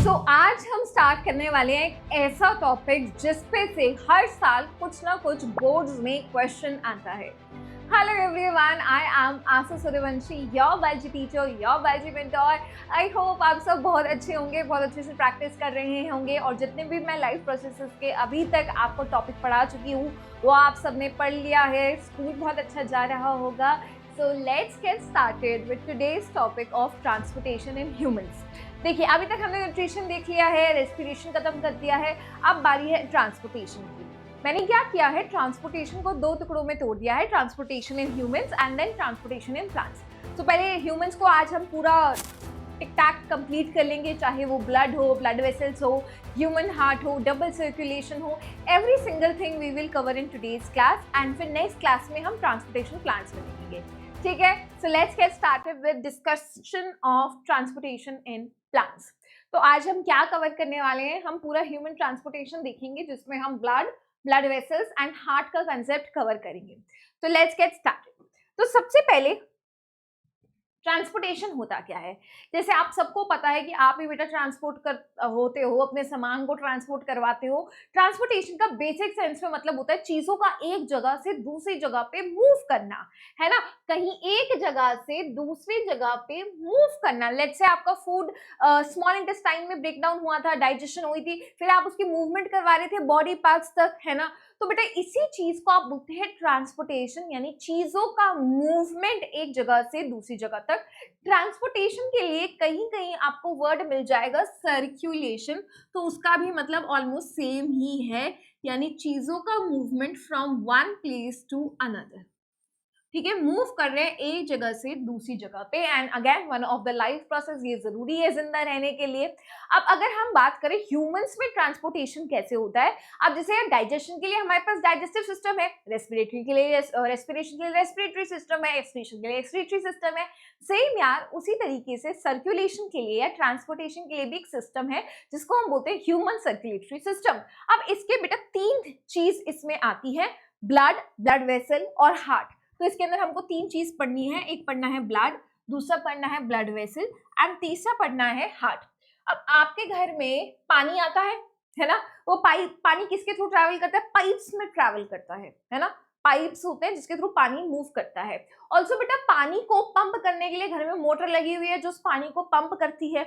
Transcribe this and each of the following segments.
आज हम स्टार्ट करने वाले हैं एक ऐसा टॉपिक जिस पे से हर साल कुछ ना कुछ बोर्ड्स में क्वेश्चन आता है। Hello everyone, I am Asha Suryavanshi, your biology teacher, your biology mentor. I hope आप सब बहुत अच्छे होंगे, बहुत अच्छे से प्रैक्टिस कर रहे होंगे और जितने भी मैं लाइफ प्रोसेसेस के अभी तक आपको टॉपिक पढ़ा चुकी हूँ वो आप सबने पढ़ लिया है। स्कूल बहुत अच्छा जा रहा होगा। So let's get started with today's topic of transportation in humans. देखिए, अभी तक हमने न्यूट्रिशन देख लिया है, रेस्पिरेशन खत्म कर दिया है, अब बारी है ट्रांसपोर्टेशन की। मैंने क्या किया है, ट्रांसपोर्टेशन को दो टुकड़ों में तोड़ दिया है, transportation in humans and then transportation in plants. तो पहले ह्यूमंस को आज हम पूरा टिक टैक कंप्लीट कर लेंगे, चाहे वो ब्लड हो, ब्लड वेसल्स हो, ह्यूमन हार्ट हो, डबल सर्कुलेशन हो, every single thing we will cover in today's class and फिर नेक्स्ट क्लास में हम ट्रांसपोर्टेशन प्लांट्स में देखेंगे। ठीक है, so let's get started with discussion of transportation in plants. तो आज हम क्या कवर करने वाले हैं, हम पूरा ह्यूमन ट्रांसपोर्टेशन देखेंगे जिसमें हम ब्लड वेसल्स एंड हार्ट का कंसेप्ट कवर करेंगे। तो लेट्स गेट स्टार्टेड। तो सबसे पहले ट्रांसपोर्टेशन होता क्या है, जैसे आप सबको पता है कि आप ही बेटा ट्रांसपोर्ट कर होते हो, अपने सामान को ट्रांसपोर्ट करवाते हो। ट्रांसपोर्टेशन का बेसिक सेंस में मतलब होता है चीजों का एक जगह से दूसरी जगह पे मूव करना, है ना, कहीं एक जगह से दूसरी जगह पे मूव करना। लेट्स से आपका फूड स्मॉल इंटेस्टाइन में ब्रेक डाउन हुआ था, डाइजेशन हुई थी, फिर आप उसकी मूवमेंट करवा रहे थे बॉडी पार्ट्स तक, है ना। तो बेटा इसी चीज को आप बोलते हैं ट्रांसपोर्टेशन, यानी चीजों का मूवमेंट एक जगह से दूसरी जगह तक। ट्रांसपोर्टेशन के लिए कहीं कहीं आपको वर्ड मिल जाएगा सर्कुलेशन, तो उसका भी मतलब ऑलमोस्ट सेम ही है, यानी चीजों का movement from one place to another. ठीक है, मूव कर रहे हैं एक जगह से दूसरी जगह पे and again one of the life process, ये जरूरी है जिंदा रहने के लिए। अब अगर हम बात करें ह्यूमंस में ट्रांसपोर्टेशन कैसे होता है, अब जैसे डाइजेशन के लिए हमारे पास डाइजेस्टिव सिस्टम है, रेस्पिरेटरी के लिए रेस्पिरेशन के लिए रेस्पिरेटरी सिस्टम है, एक्सक्रीशन के लिए एक्सक्रीटरी सिस्टम है। सेम यार उसी तरीके से सर्कुलेशन के लिए या ट्रांसपोर्टेशन के लिए भी एक सिस्टम है जिसको हम बोलते हैं ह्यूमन सर्कुलेटरी सिस्टम। अब इसके बेटा तीन चीज इसमें आती है, ब्लड, ब्लड वेसल और हार्ट। तो इसके अंदर हमको तीन चीज पढ़नी है, एक पढ़ना है ब्लड, दूसरा पढ़ना है ब्लड वेसल एंड तीसरा पढ़ना है हार्ट। अब आपके घर में पानी आता है ना, वो पानी किसके थ्रू ट्रैवल करता है, पाइप्स में ट्रैवल करता है ना, पाइप्स होते हैं जिसके थ्रू पानी मूव करता है। ऑल्सो बेटा पानी को पंप करने के लिए घर में मोटर लगी हुई है जो उस पानी को पंप करती है।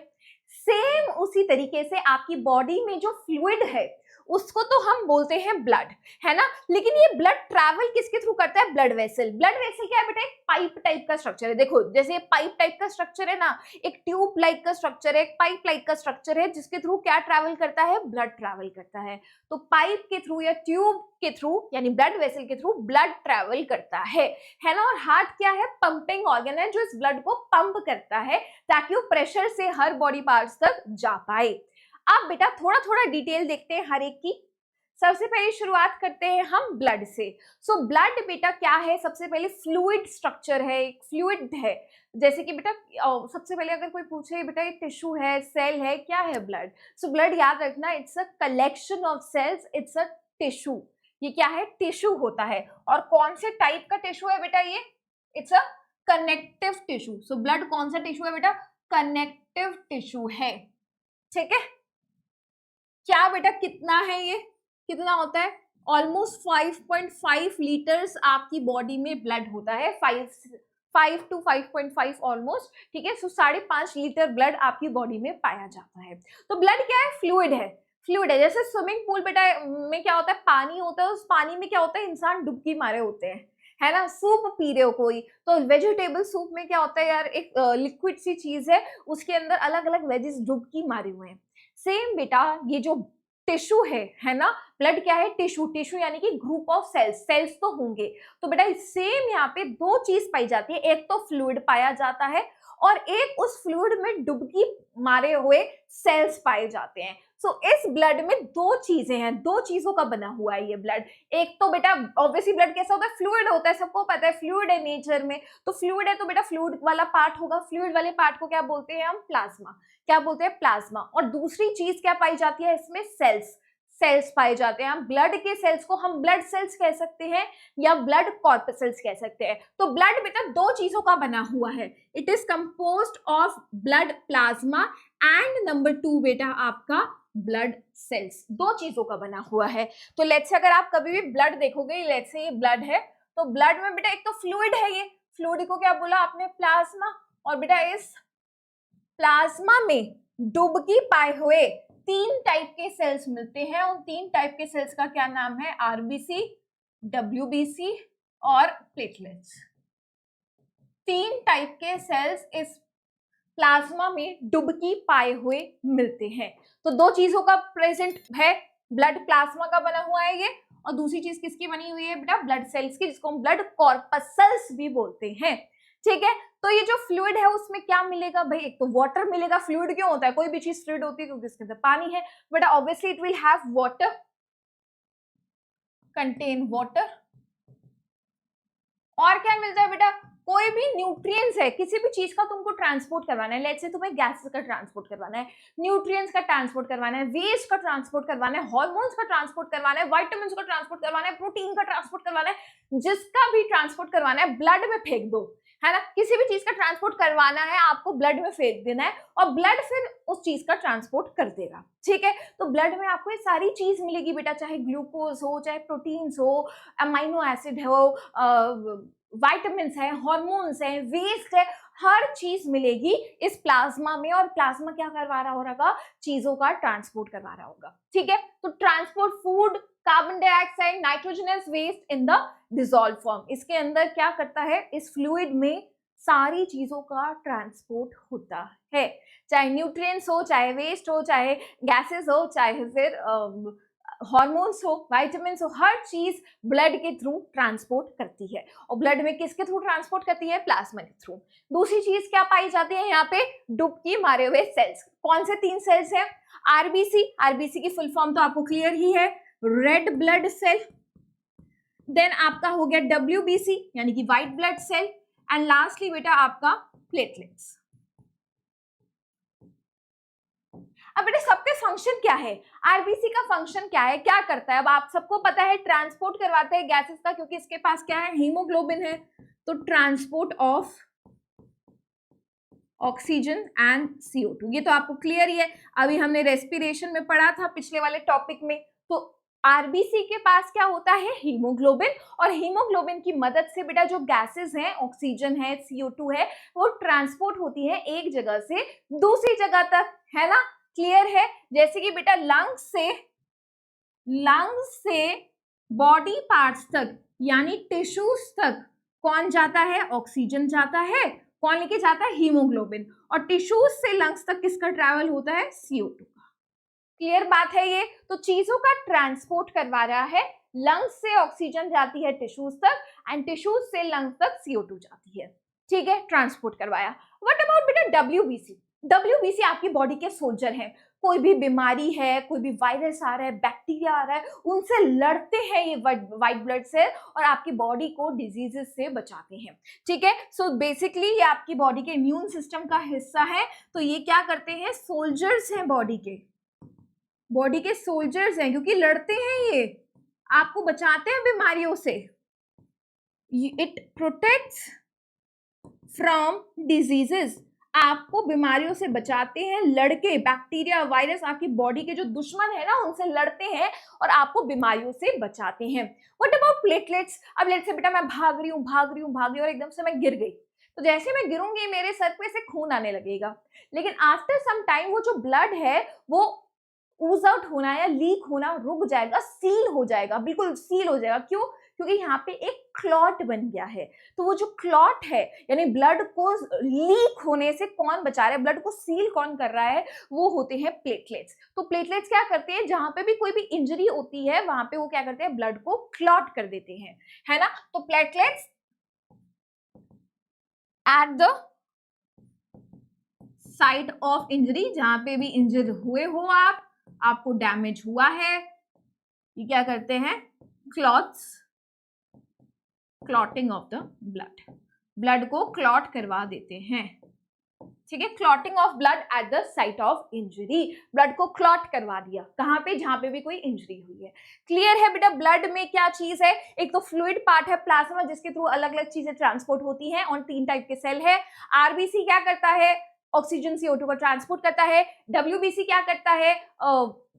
सेम उसी तरीके से आपकी बॉडी में जो फ्लूइड है उसको तो हम बोलते हैं ब्लड, है ना, लेकिन ये ब्लड ट्रैवल किसके थ्रू करता है, ब्लड वेसल। ब्लड वेसल क्या है बेटा, एक पाइप टाइप का स्ट्रक्चर है। देखो जैसे ये पाइप टाइप का स्ट्रक्चर है ना, एक ट्यूब लाइक का स्ट्रक्चर है, एक पाइप लाइक का स्ट्रक्चर है जिसके थ्रू क्या ट्रैवल करता है, ब्लड ट्रैवल करता है। तो पाइप के थ्रू या ट्यूब के थ्रू यानी ब्लड वेसल के थ्रू ब्लड ट्रैवल करता है ना। और हार्ट क्या है, पंपिंग ऑर्गन है जो इस ब्लड को पंप करता है ताकि वो प्रेशर से हर बॉडी पार्ट्स तक जा पाए। अब बेटा थोड़ा थोड़ा डिटेल देखते हैं हर एक की। सबसे पहले शुरुआत करते हैं हम ब्लड से। सो ब्लड बेटा क्या है, सबसे पहले फ्लूइड स्ट्रक्चर है, एक फ्लूइड है। जैसे कि बेटा सबसे पहले अगर कोई पूछे बेटा ये टिश्यू है, सेल है, क्या है ब्लड, सो ब्लड याद रखना it's a collection of cells, it's a tissue. ये क्या है, टिश्यू होता है। और कौन से टाइप का टिश्यू है बेटा ये, it's a connective tissue. So blood कौन सा टिश्यू है बेटा, कनेक्टिव टिश्यू है। ठीक है, क्या बेटा कितना है ये, कितना होता है, ऑलमोस्ट 5.5 लीटर्स आपकी बॉडी में ब्लड होता है, 5 to 5.5 ऑलमोस्ट। ठीक है, सो 5.5 लीटर ब्लड आपकी बॉडी में पाया जाता है। तो ब्लड क्या है, फ्लूइड है, फ्लूइड है। जैसे स्विमिंग पूल बेटा में क्या होता है, पानी होता है, उस पानी में क्या होता है, इंसान डुबकी मारे होते हैं, है ना। सूप पी रहे हो कोई, तो वेजिटेबल सूप में क्या होता है यार, एक लिक्विड सी चीज है, उसके अंदर अलग अलग वेजिस डुबकी मारे हुए हैं। सेम बेटा ये जो टिश्यू है ना, ब्लड क्या है, टिश्यू, टिश्यू यानी कि ग्रुप ऑफ सेल्स, सेल्स तो होंगे। तो बेटा सेम यहाँ पे दो चीज पाई जाती है, एक तो फ्लूइड पाया जाता है और एक उस फ्लूइड में डुबकी मारे हुए सेल्स पाए जाते हैं। सो इस ब्लड में दो चीजें हैं, दो चीजों का बना हुआ है ये ब्लड। एक तो बेटा ऑब्वियसली ब्लड कैसा होता है, फ्लूइड होता है, सबको पता है फ्लूइड है नेचर में। तो फ्लूइड है तो बेटा फ्लूइड वाला पार्ट होगा, फ्लूइड वाले पार्ट को क्या बोलते हैं हम, प्लाज्मा। क्या बोलते हैं, प्लाज्मा। और दूसरी चीज क्या पाई जाती है इसमें, सेल्स। सेल्स पाए जाते हैं। ब्लड के सेल्स को हम ब्लड सेल्स कह सकते हैं या ब्लड कॉर्पसल्स कह सकते हैं। तो ब्लड बेटा दो चीजों का बना हुआ है, it is composed of blood plasma and number 2 बेटा आपका ब्लड सेल्स, दो चीजों का बना हुआ है। तो लेट्स से अगर आप कभी भी ब्लड देखोगे, लेट्स से ये ब्लड है, तो ब्लड में बेटा एक तो फ्लूइड है, ये फ्लूइड को क्या बोला आपने, प्लाज्मा, और बेटा इस प्लाज्मा में डुबकी पाए हुए 3 टाइप के सेल्स मिलते हैं। उन 3 टाइप के सेल्स का क्या नाम है, आरबीसी, डब्ल्यूबीसी और प्लेटलेट्स। 3 टाइप के सेल्स इस प्लाज्मा में डुबकी पाए हुए मिलते हैं। तो दो चीजों का प्रेजेंट है, ब्लड प्लाज्मा का बना हुआ है ये, और दूसरी चीज किसकी बनी हुई है बेटा, ब्लड सेल्स की, जिसको हम ब्लड कॉर्पसल्स भी बोलते हैं। ठीक है, तो ये जो फ्लूइड है उसमें क्या मिलेगा भाई, एक तो वाटर मिलेगा। फ्लूइड क्यों होता है, कोई भी चीज फ्लूइड होती है क्योंकि इसके अंदर पानी है, बेटा obviously it will have water, contain water. और क्या मिलता है बेटा, कोई भी न्यूट्रिएंट्स है, किसी भी चीज का तुमको ट्रांसपोर्ट करवाना है, लेट्स से तुम्हें गैसेस का ट्रांसपोर्ट करवाना है, न्यूट्रिएंट्स का ट्रांसपोर्ट करवाना है, वेस्ट का ट्रांसपोर्ट करवाना है, हार्मोन्स का ट्रांसपोर्ट करवाना है, विटामिन्स का ट्रांसपोर्ट करवाना है, प्रोटीन का ट्रांसपोर्ट करवाना है, जिसका भी ट्रांसपोर्ट करवाना है ब्लड में फेंक दो, है ना। किसी भी चीज का ट्रांसपोर्ट करवाना है आपको ब्लड में फेंक देना है और ब्लड फिर उस चीज का ट्रांसपोर्ट कर देगा। ठीक है, तो ब्लड में आपको ये सारी चीज मिलेगी बेटा, चाहे ग्लूकोज हो, चाहे प्रोटीन्स हो, अमाइनो एसिड हो, विटामिन्स है, हार्मोन्स है, वेस्ट है, हर चीज मिलेगी इस प्लाज्मा में। और प्लाज्मा क्या करवा रहा होगा, चीजों का ट्रांसपोर्ट करवा रहा होगा। ठीक है, तो transport food, carbon dioxide, nitrogenous waste in the dissolve form, इसके अंदर क्या करता है, इस फ्लूइड में सारी चीजों का ट्रांसपोर्ट होता है, चाहे न्यूट्रिएंट्स हो, चाहे वेस्ट हो, चाहे गैसेस हो, चाहे फिर हार्मोन्स हो, विटामिन्स हो, हर चीज ब्लड के थ्रू ट्रांसपोर्ट करती है। और ब्लड में किसके थ्रू ट्रांसपोर्ट करती है, प्लाज्मा के थ्रू। दूसरी चीज क्या पाई जाती है यहाँ पे, डुबकी मारे हुए सेल्स। कौन से 3 सेल्स हैं, आरबीसी, आरबीसी की फुल फॉर्म तो आपको क्लियर ही है, रेड ब्लड सेल, देन आपका हो गया डब्ल्यूबीसी यानी कि white blood cell, and lastly बेटा आपका प्लेटलेट्स। अब बेटा सबके फंक्शन क्या है, आरबीसी का फंक्शन क्या है, क्या करता है, अब आप सबको पता है ट्रांसपोर्ट करवाते हैं गैसेस का, क्योंकि इसके पास क्या है, हीमोग्लोबिन है, तो transport of oxygen and CO2, ये तो आपको क्लियर ही है, अभी हमने रेस्पिरेशन में पढ़ा था पिछले वाले टॉपिक में। तो आरबीसी के पास क्या होता है, हीमोग्लोबिन, और हीमोग्लोबिन की मदद से बेटा जो गैसेस हैं, ऑक्सीजन है, CO2 है, वो ट्रांसपोर्ट होती है एक जगह से दूसरी जगह तक, है ना, क्लियर है। जैसे कि बेटा लंग्स से बॉडी पार्ट्स तक यानी टिश्यूज तक कौन जाता है, ऑक्सीजन जाता है, कौन लेके जाता है, हीमोग्लोबिन, और टिश्यूज से लंग्स तक किसका ट्रैवल होता है, CO2 का। क्लियर बात है ये, तो चीजों का ट्रांसपोर्ट करवा रहा है, लंग्स से ऑक्सीजन जाती है टिश्यूज तक एंड टिश्यूज से लंग्स तक CO2 जाती है। ठीक है, ट्रांसपोर्ट करवाया। व्हाट अबाउट बेटा डब्ल्यूबीसी, डब्ल्यूबीसी आपकी बॉडी के सोल्जर हैं, कोई भी बीमारी है, कोई भी वायरस आ रहा है, बैक्टीरिया आ रहा है, उनसे लड़ते हैं ये व्हाइट ब्लड सेल और आपकी बॉडी को डिजीजेस से बचाते हैं। ठीक है, सो बेसिकली ये आपकी बॉडी के इम्यून सिस्टम का हिस्सा है। तो ये क्या करते हैं, सोल्जर्स हैं, बॉडी के सोल्जर्स हैं, क्योंकि लड़ते हैं, ये आपको बचाते हैं बीमारियों से। इट प्रोटेक्ट्स फ्रॉम डिजीजेस, आपको बीमारियों से बचाते हैं, लड़के बैक्टीरिया वायरस आपकी बॉडी के जो दुश्मन है ना उनसे लड़ते हैं और आपको बीमारियों से बचाते हैं। व्हाट अबाउट प्लेटलेट्स, अब लेट्स से बेटा मैं भाग रही हूँ और एकदम से मैं गिर गई, तो जैसे मैं गिरूंगी मेरे सर पे से खून आने लगेगा, लेकिन आफ्टर सम टाइम वो जो ब्लड है वो ऊज आउट होना या लीक होना रुक जाएगा, सील हो जाएगा, बिल्कुल सील हो जाएगा। क्यों, क्योंकि यहाँ पे एक क्लॉट बन गया है। तो वो जो क्लॉट है यानी ब्लड को लीक होने से कौन बचा रहा है, ब्लड को सील कौन कर रहा है, वो होते हैं प्लेटलेट्स। तो प्लेटलेट्स क्या करते हैं, जहां पे भी कोई भी इंजरी होती है वहां पे वो क्या करते हैं, ब्लड को क्लॉट कर देते हैं, है ना। तो platelets at the site of injury, जहां पे भी इंजर हुए हो आपको डैमेज हुआ है, ये क्या करते हैं, क्लॉटिंग ऑफ द ब्लड को क्लॉट करवा देते हैं। ठीक है, clotting of blood at the site of injury, blood को क्लॉट करवा दिया कहां पे, जहां पे भी कोई इंजरी हुई है। क्लियर है बेटा, ब्लड में क्या चीज है, एक तो फ्लूइड पार्ट है प्लाज्मा जिसके थ्रू अलग अलग चीजें ट्रांसपोर्ट होती हैं, और 3 टाइप के सेल है। आरबीसी क्या करता है, ऑक्सीजन CO2 को ट्रांसपोर्ट करता है। WBC क्या करता है,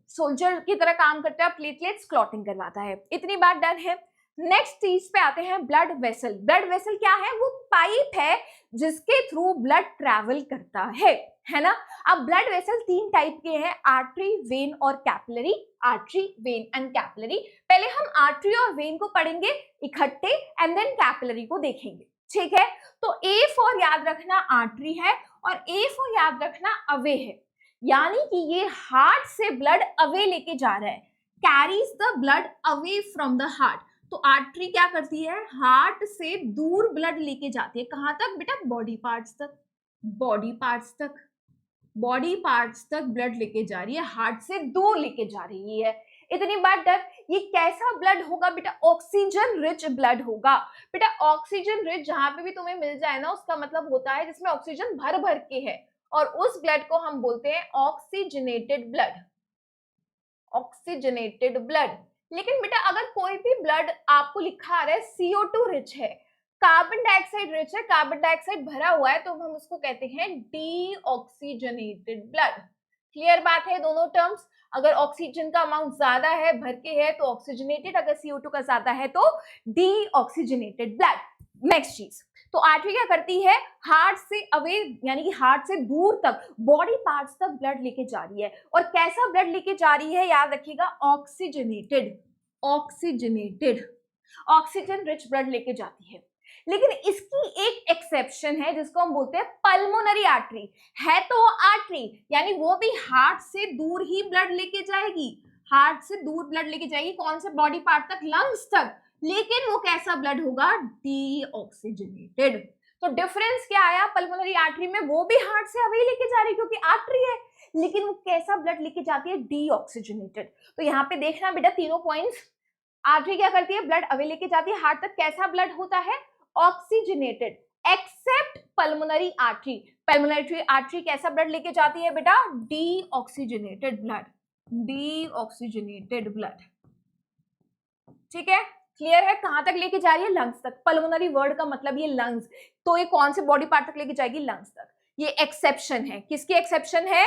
सोल्जर की तरह काम करता है, प्लेटलेट्स क्लॉटिंग करवाता है। इतनी बात डन है। नेक्स्ट चीज पे आते हैं, ब्लड वेसल। ब्लड वेसल क्या है, वो पाइप है जिसके थ्रू ब्लड ट्रैवल करता है ना। अब ब्लड वेसल 3 टाइप के हैं, आर्टरी, वेन और capillary. Artery, when and capillary. पहले हम आर्टरी और वेन को पढ़ेंगे इकट्ठे एंड देन कैपिलरी को देखेंगे, ठीक है। तो ए फॉर याद रखना आर्टरी है और ए फॉर याद रखना अवे है, यानी कि ये हार्ट से ब्लड अवे लेके जा रहा है, carries the blood away from the heart. तो आर्टरी क्या करती है, हार्ट से दूर ब्लड लेके जाती है, कहां तक बेटा, बॉडी पार्ट्स तक। बॉडी पार्ट्स तक, बॉडी पार्ट्स तक ब्लड लेके जा रही है, हार्ट से दूर लेके जा रही है। इतनी बात डर। ये कैसा ब्लड होगा बेटा, ऑक्सीजन रिच ब्लड होगा। बेटा ऑक्सीजन रिच जहां पे भी तुम्हें मिल जाए ना, उसका मतलब होता है जिसमें ऑक्सीजन भर भर के है, और उस ब्लड को हम बोलते हैं ऑक्सीजनेटेड ब्लड। Oxygenated blood. लेकिन बेटा अगर कोई भी ब्लड आपको लिखा आ रहा है CO2 रिच है, कार्बन डाइऑक्साइड रिच है, कार्बन डाइऑक्साइड भरा हुआ है, तो हम उसको कहते हैं डीऑक्सीजनेटेड ब्लड। क्लियर बात है दोनों टर्म्स। अगर ऑक्सीजन का अमाउंट ज्यादा है, भर के है, तो ऑक्सीजनेटेड, अगर CO2 का ज्यादा है तो डीऑक्सीजनेटेड ब्लड। नेक्स्ट चीज, तो आर्टरी क्या करती है, हार्ट से अवे यानी कि हार्ट से दूर तक बॉडी पार्ट्स तक ब्लड लेके जा रही है। और कैसा ब्लड लेके जा रही है, याद रखिएगा, oxygenated. Oxygenated, oxygen rich blood लेके जाती है। लेकिन इसकी एक एक्सेप्शन है जिसको हम बोलते हैं पल्मोनरी आर्टरी। है तो वो आर्टरी, यानी वो भी हार्ट से दूर ही ब्लड लेके जाएगी, हार्ट से दूर ब्लड लेके जाएगी, कौन से बॉडी पार्ट तक, लंग्स तक। लेकिन वो कैसा ब्लड होगा, डीऑक्सीजनेटेड। तो डिफरेंस क्या आया, पल्मोनरी आर्टरी में वो भी हार्ट से अवे लेके जा रही है क्योंकि आर्टरी है, लेकिन वो कैसा ब्लड लेके जाती है, डीऑक्सीजनेटेड। तो यहाँ पे देखना बेटा तीनों पॉइंट्स, आर्टरी क्या करती है, ब्लड अवे लेके जाती है हार्ट तक, कैसा ब्लड होता है, oxygenated, accept pulmonary artery. Pulmonary artery कैसा ब्लड लेके जाती है बेटा, डीऑक्सीजनेटेड ब्लड, डीऑक्सीजनेटेड ब्लड। ठीक है, क्लियर है, कहां तक लेके जा रही है, लंग्स तक। पल्मोनरी वर्ड का मतलब ये लंग्स, तो ये कौन से बॉडी पार्ट तक लेके जाएगी, लंग्स तक। ये एक्सेप्शन है, किसकी एक्सेप्शन है,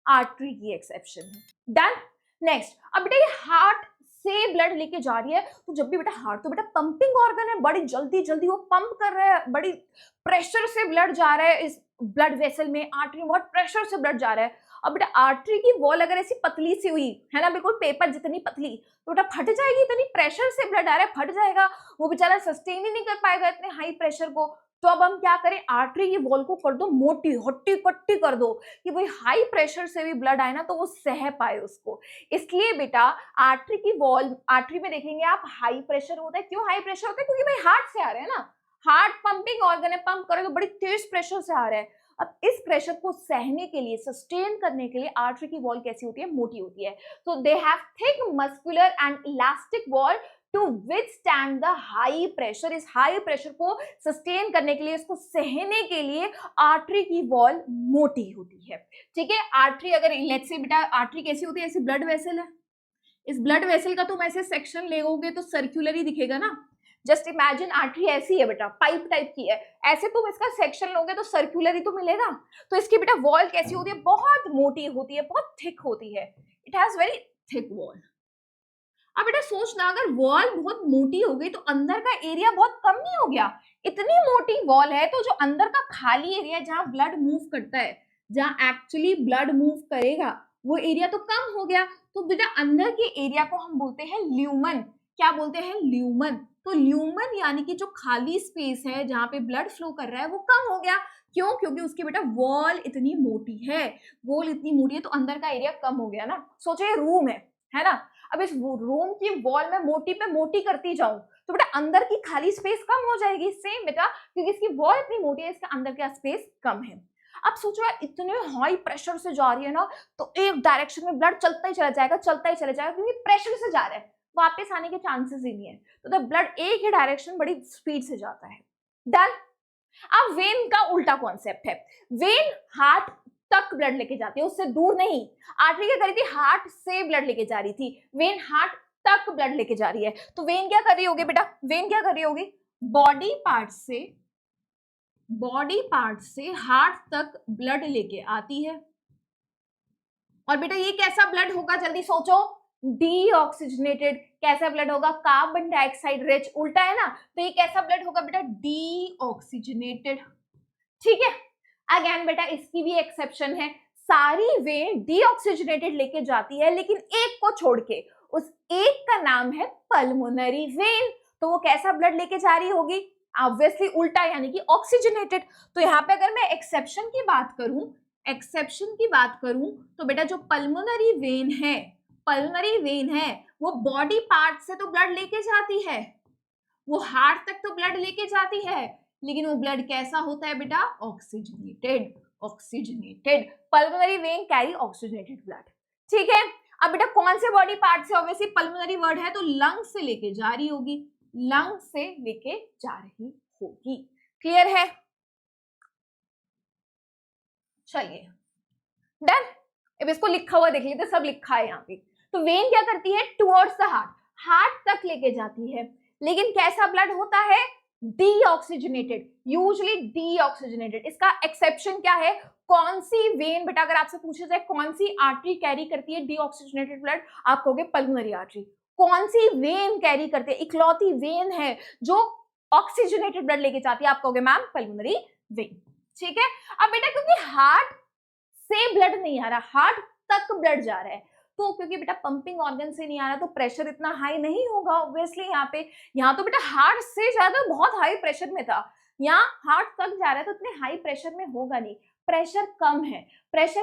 आर्टरी की एक्सेप्शन है। डन। नेक्स्ट, अब बेटा ये हार्ट से ब्लड लेके जा रही है, तो जब भी बेटा हार्ट तो बेटा पंपिंग ऑर्गन है, बड़ी जल्दी जल्दी वो पंप कर रहा है, बड़ी प्रेशर से ब्लड जा रहा है इस ब्लड वेसल में, आर्टरी में बहुत प्रेशर से ब्लड जा रहा है। अब बेटा आर्टरी की वॉल अगर ऐसी पतली सी हुई है ना, बिल्कुल पेपर जितनी पतली, तो बेटा फट जाएगी, इतनी प्रेशर से ब्लड आ रहा है, फट जाएगा, वो बेचारा सस्टेन ही नहीं कर पाएगा इतने हाई प्रेशर को। तो अब हम क्या करें, आर्टरी की वॉल को कर दो मोटी, हट्टी कट्टी कर दो, कि भाई हाई प्रेशर से भी ब्लड आए ना तो वो सह पाए उसको। इसलिए बेटा आर्टरी की वॉल, आर्टरी में देखेंगे आप, हाई प्रेशर होता है। क्यों हाई प्रेशर होता है, क्योंकि भाई हार्ट से आ रहे हैं ना, हार्ट पंपिंग ऑर्गन है, पंप करेगा, बड़ी तेज प्रेशर से आ रहा है। अब इस प्रेशर को सहने के लिए, सस्टेन करने के लिए आर्टरी की वॉल कैसी होती है, मोटी होती है। तो they have thick muscular and elastic wall to withstand the high pressure. इस हाई प्रेशर को सस्टेन करने के लिए, इसको सहने के लिए आर्टरी की वॉल मोटी होती है। ठीक है, आर्टरी अगर लेट्स से बेटा आर्टरी कैसी होती है, ऐसी ब्लड वेसल है, इस ब्लड वेसल का तुम ऐसे सेक्शन लेोगे तो सर्कुलर ही दिखेगा ना। जस्ट इमेजिन आर्टरी ऐसी है बेटा, पाइप टाइप की है, ऐसे तुम इसका सेक्शन लोगे तो सर्कुलर ही तो मिलेगा। तो इसकी बेटा वॉल कैसी होती है, बहुत मोटी होती है, बहुत थिक होती है, it has very thick wall. अब बेटा सोचना, अगर वॉल बहुत मोटी हो गई तो अंदर का एरिया बहुत कम नहीं हो गया, इतनी मोटी वॉल है तो जो अंदर का खाली एरिया जहां ब्लड मूव करता है, जहां एक्चुअली ब्लड मूव करेगा, वो एरिया तो कम हो गया। तो बेटा अंदर के एरिया को हम बोलते हैं ल्यूमन। क्या बोलते हैं, ल्यूमन। तो ल्यूमन यानी कि जो खाली स्पेस है जहां पे ब्लड फ्लो कर रहा है वो कम हो गया। क्यों, क्योंकि उसकी बेटा वॉल इतनी मोटी है, वॉल इतनी मोटी है तो अंदर का एरिया कम हो गया ना। सोचो ये रूम है ना, अब इस रूम की वॉल में मोटी पे मोटी करती जाऊं तो बेटा अंदर की खाली स्पेस कम हो जाएगी। सेम बेटा, क्योंकि इसकी वॉल इतनी मोटी है, इसके अंदर का स्पेस कम है। अब सोचो यार इतने हाई प्रेशर से जा रही है ना, तो एक डायरेक्शन में ब्लड चलता ही चला जाएगा, चलता ही चला जाएगा, क्योंकि प्रेशर से जा रहा है, वापस आने के चांसेस ही नहीं है। तो द ब्लड एक ही डायरेक्शन बड़ी स्पीड से जाता है। डन। अब वेन का उल्टा कॉन्सेप्ट है, वेन हार्ट तक ब्लड लेके जाती है, उससे दूर नहीं। आर्टरी क्या कर रही थी, हार्ट से ब्लड लेके जा रही थी, वेन हार्ट तक ब्लड लेके जा रही है। तो वेन क्या कर रही होगी बेटा, वेन क्या कर रही होगी, बॉडी पार्ट से हार्ट तक ब्लड लेके आती है। और बेटा ये कैसा ब्लड होगा, जल्दी सोचो, डीऑक्सीजनेटेड। कैसा ब्लड होगा, कार्बन डाइऑक्साइड रिच, उल्टा है ना, तो ये कैसा ब्लड होगा बेटा, डीऑक्सीजनेटेड। ठीक है, अगेन बेटा इसकी भी एक्सेप्शन है, सारी वेन डीऑक्सीजनेटेड लेके जाती है, लेकिन एक को छोड़ के, उस एक का नाम है पल्मोनरी वेन। तो वो कैसा ब्लड लेके जा रही होगी, ऑब्वियसली उल्टा, यानी कि ऑक्सीजनेटेड। तो यहाँ पे अगर मैं एक्सेप्शन की बात करूं तो बेटा जो पल्मोनरी वेन है वो बॉडी पार्ट से तो ब्लड लेके जाती है, वो हार्ट तक तो ब्लड लेके जाती है, लेकिन वो ब्लड कैसा होता है बेटा, oxygenated. Pulmonary vein carry oxygenated blood. ठीक है, अब बेटा कौन से बॉडी पार्ट से, ऑब्वियसली पल्मोनरी वर्ड है तो लंग से लेके जा रही होगी, क्लियर है, चलिए डन। अब इसको लिखा हुआ देख लेते, सब लिखा है यहाँ पे। तो वेन क्या करती है, टुवर्ड्स द हार्ट तक लेके जाती है, लेकिन कैसा ब्लड होता है, डीऑक्सीजनेटेड, यूजुअली डीऑक्सीजनेटेड। इसका एक्सेप्शन क्या है, कौन सी वेन बेटा, अगर आपसे पूछा जाए कौन सी आर्टरी कैरी करती है डीऑक्सीजनेटेड ब्लड, आप कहोगे पल्मोनरी आर्टरी। कौन सी वेन कैरी करती है, इकलौती वेन है जो ऑक्सीजनेटेड ब्लड लेके जाती है, आप कहोगे मैम पल्मोनरी वेन। ठीक है, अब बेटा क्योंकि हार्ट से ब्लड नहीं आ रहा, हार्ट तक ब्लड जा रहा है, तो क्योंकि बेटा पंपिंग ऑर्गन से नहीं आ रहा तो प्रेशर इतना हाई नहीं होगा ऑब्वियसली। यहाँ तो बेटा हार्ट से ज्यादा बहुत हाई प्रेशर में था, यहाँ हार्ट तक जा रहा है तो इतने हाई प्रेशर में होगा नहीं, प्रेशर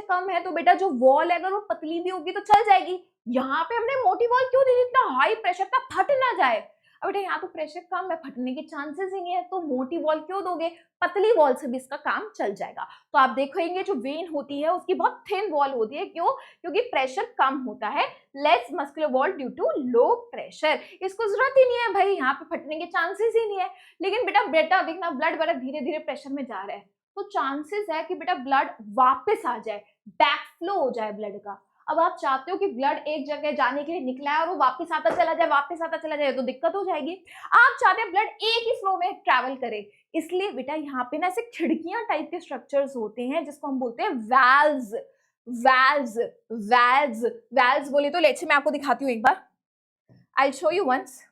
कम है तो बेटा जो वॉल है अगर वो पतली भी होगी तो चल जाएगी। यहाँ पे हमने मोटी वॉल क्यों दी, इतना हाई प्रेशर था फट ना जाए। अब बेटा यहाँ तो प्रेशर कम है, फटने के चांसेस ही नहीं है, तो मोटी वॉल क्यों दोगे, पतली वॉल से भी इसका काम चल जाएगा। तो आप देखेंगे जो वेन होती है उसकी बहुत थिन वॉल होती है, क्यों, क्योंकि प्रेशर कम होता है, less muscular wall due to low pressure. इसको जरूरत ही नहीं है भाई, यहाँ पे फटने के चांसेस ही नहीं है। लेकिन बेटा देखना ब्लड बड़ा धीरे धीरे प्रेशर में जा रहा है, तो चांसेस है कि बेटा ब्लड वापस आ जाए, बैक फ्लो हो जाए ब्लड का। अब आप चाहते हो कि ब्लड एक जगह जाने के लिए निकला है और वो वापस आता चला जाए तो दिक्कत हो जाएगी। आप चाहते हैं ब्लड एक ही फ्लो में ट्रैवल करे, इसलिए बेटा यहाँ पे ना ऐसे खिड़कियां टाइप के स्ट्रक्चर्स होते हैं जिसको हम बोलते हैं वैल्व्स। वैल्व्स बोले तो लेट्स से मैं आपको दिखाती हूँ एक बार, I show you once.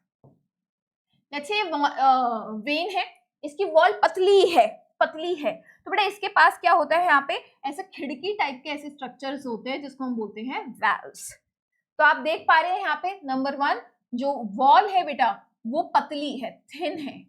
Let's say vein है, इसकी वॉल पतली है, तो बेटा इसके पास क्या होता है, यहाँ पे ऐसे खिड़की टाइप के ऐसे स्ट्रक्चर्स होते हैं जिसको हम बोलते हैं वैल्व्स। तो आप देख पा रहे हैं यहाँ पे नंबर 1 जो वॉल है बेटा वो पतली है, थिन है,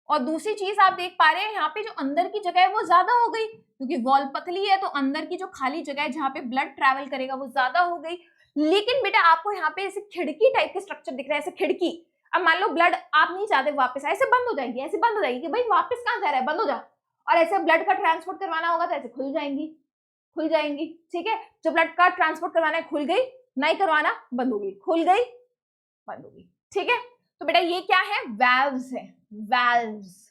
और दूसरी चीज आप देख पा रहे हैं यहाँ पे जो अंदर की जगह है वो ज्यादा हो गई, क्योंकि वॉल पतली है तो अंदर की जो खाली जगह है जहाँ पे ब्लड ट्रैवल करेगा वो ज्यादा हो गई। लेकिन बेटा आपको यहाँ पे ऐसे खिड़की टाइप के स्ट्रक्चर दिख रहा है, ऐसे खिड़की। अब मान लो ब्लड आप नहीं चाहते वापस आए, ऐसे बंद हो जाएगी कि भाई वापस कहाँ जा रहा है, बंद हो जा। और ऐसे ब्लड का ट्रांसपोर्ट करवाना होगा तो ऐसे खुल जाएंगी। ठीक है, जब ब्लड का ट्रांसपोर्ट करवाना है खुल गई, नहीं करवाना बंद हो गई, खुल गई बंद हो गई। ठीक है, तो बेटा ये क्या है, वैल्व्स है, वैल्व्स।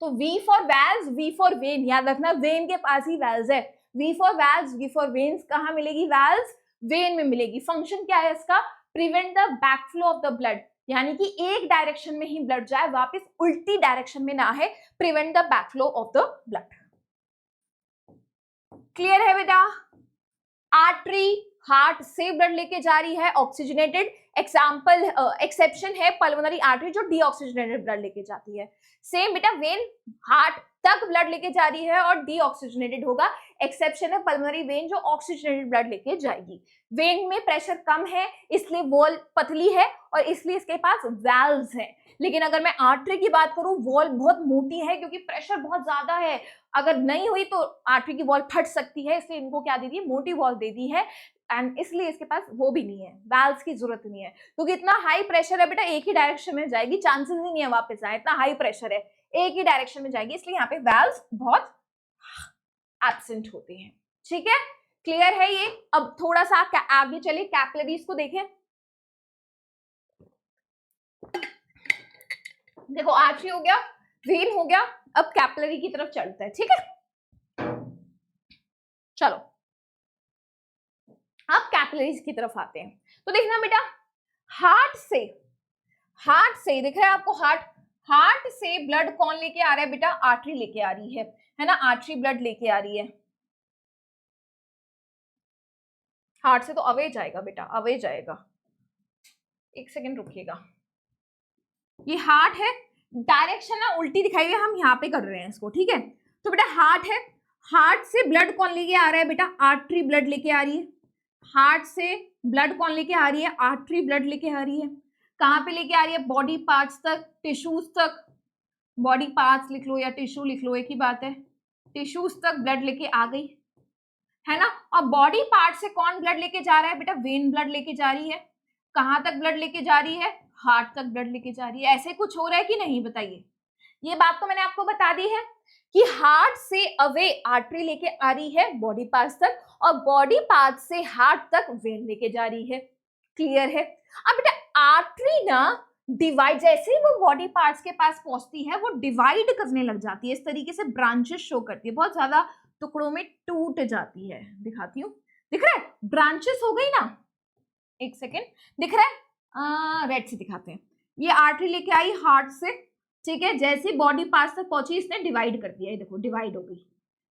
तो V for valves, V for when, याद रखना वेन के पास ही वैल्व्स है। V for valves, V for veins, कहाँ मिलेगी, वैल्व्स वेन में मिलेगी। फंक्शन क्या है इसका, prevent the backflow of the blood, यानी कि एक डायरेक्शन में ही ब्लड जाए, वापस उल्टी डायरेक्शन में ना है, prevent the backflow of the blood. Clear है बेटा, आर्टरी हार्ट से ब्लड लेके जा रही है ऑक्सीजनेटेड, एग्जाम्पल एक्सेप्शन है पल्मोनरी आर्टरी जो डीऑक्सीजनेटेड ब्लड लेके जाती है। सेम बेटा वेन हार्ट तक ब्लड लेके जा रही है और डीऑक्सीजनेटेड होगा, एक्सेप्शन है पल्मोनरी वेन जो ऑक्सीजनेटेड ब्लड लेके जाएगी। वेन में प्रेशर कम है इसलिए वॉल पतली है और इसलिए इसके पास वैल्व्स हैं। लेकिन अगर मैं आर्टरी की बात करूं वॉल बहुत मोटी है क्योंकि प्रेशर बहुत ज्यादा है, अगर नहीं हुई तो आर्टरी की वॉल फट सकती है, इसलिए इनको क्या दे दी है, मोटी वॉल दे दी है। एंड इसलिए इसके पास वो भी नहीं है, वैल्व्स की जरूरत नहीं है, क्योंकि इतना हाई प्रेशर है बेटा एक ही डायरेक्शन में जाएगी, चांसेस ही नहीं है वापस आए, इतना हाई प्रेशर है एक ही डायरेक्शन में जाएगी, इसलिए यहाँ पे वैल्व्स बहुत एब्सेंट होते हैं। ठीक है, क्लियर है ये। अब थोड़ा सा आगे चले, कैपिलरीज को देखें। देखो आर्टरी हो गया, वेन हो गया, अब कैपिलरी की तरफ चलते हैं, ठीक है। चलो अब कैपिलरीज की तरफ आते हैं। तो देखना बेटा, हार्ट से दिख रहा है आपको, हार्ट से ब्लड कौन लेके आ रहा है बेटा, आर्टरी लेके आ रही है ना, आर्टरी ब्लड लेके आ रही है। हार्ट से तो अवे जाएगा बेटा, अवे जाएगा, एक सेकेंड रुकिएगा। ये हार्ट है, डायरेक्शन ना उल्टी दिखाई हुई है, हम यहाँ पे कर रहे हैं इसको, ठीक है। तो बेटा हार्ट है, हार्ट से ब्लड कौन लेके आ रहा है बेटा, आर्टरी ब्लड लेके आ रही है। हार्ट से ब्लड कौन लेके आ रही है, आर्टरी ब्लड लेके आ रही है। कहाँ पे लेके आ रही है, बॉडी पार्ट्स तक, टिश्यूज तक, बॉडी पार्ट्स लिख लो या टिश्यू लिख लो, एक ही बात है, टिश्यूज तक ब्लड लेके आ गई, है ना। और बॉडी पार्ट से कौन ब्लड लेके जा रहा है बेटा, वेन ब्लड लेके जा रही है। कहाँ तक ब्लड लेके जा रही है, हार्ट तक ब्लड लेके जा रही है। ऐसे कुछ हो रहा है कि नहीं बताइए, ये बात तो मैंने आपको बता दी है कि हार्ट से अवे आर्टरी लेके आ रही है बॉडी पार्ट्स तक, और बॉडी पार्ट से हार्ट तक वेन लेके जा रही है। क्लियर है। अब बेटा आर्टरी ना डिवाइड, जैसे ही वो बॉडी पार्ट्स के पास पहुंचती है वो डिवाइड करने लग जाती है, इस तरीके से ब्रांचेस शो करती है, बहुत ज्यादा टुकड़ों में टूट जाती है। दिखाती हूँ, दिख रहा है, ब्रांचेस हो गई ना, एक सेकेंड, दिख रहा है, रेड से दिखाते हैं। ये आर्टरी लेके आई हार्ट से, ठीक है, जैसे बॉडी पार्ट्स तक पहुंची इसने डिवाइड कर दिया, ये देखो डिवाइड हो गई,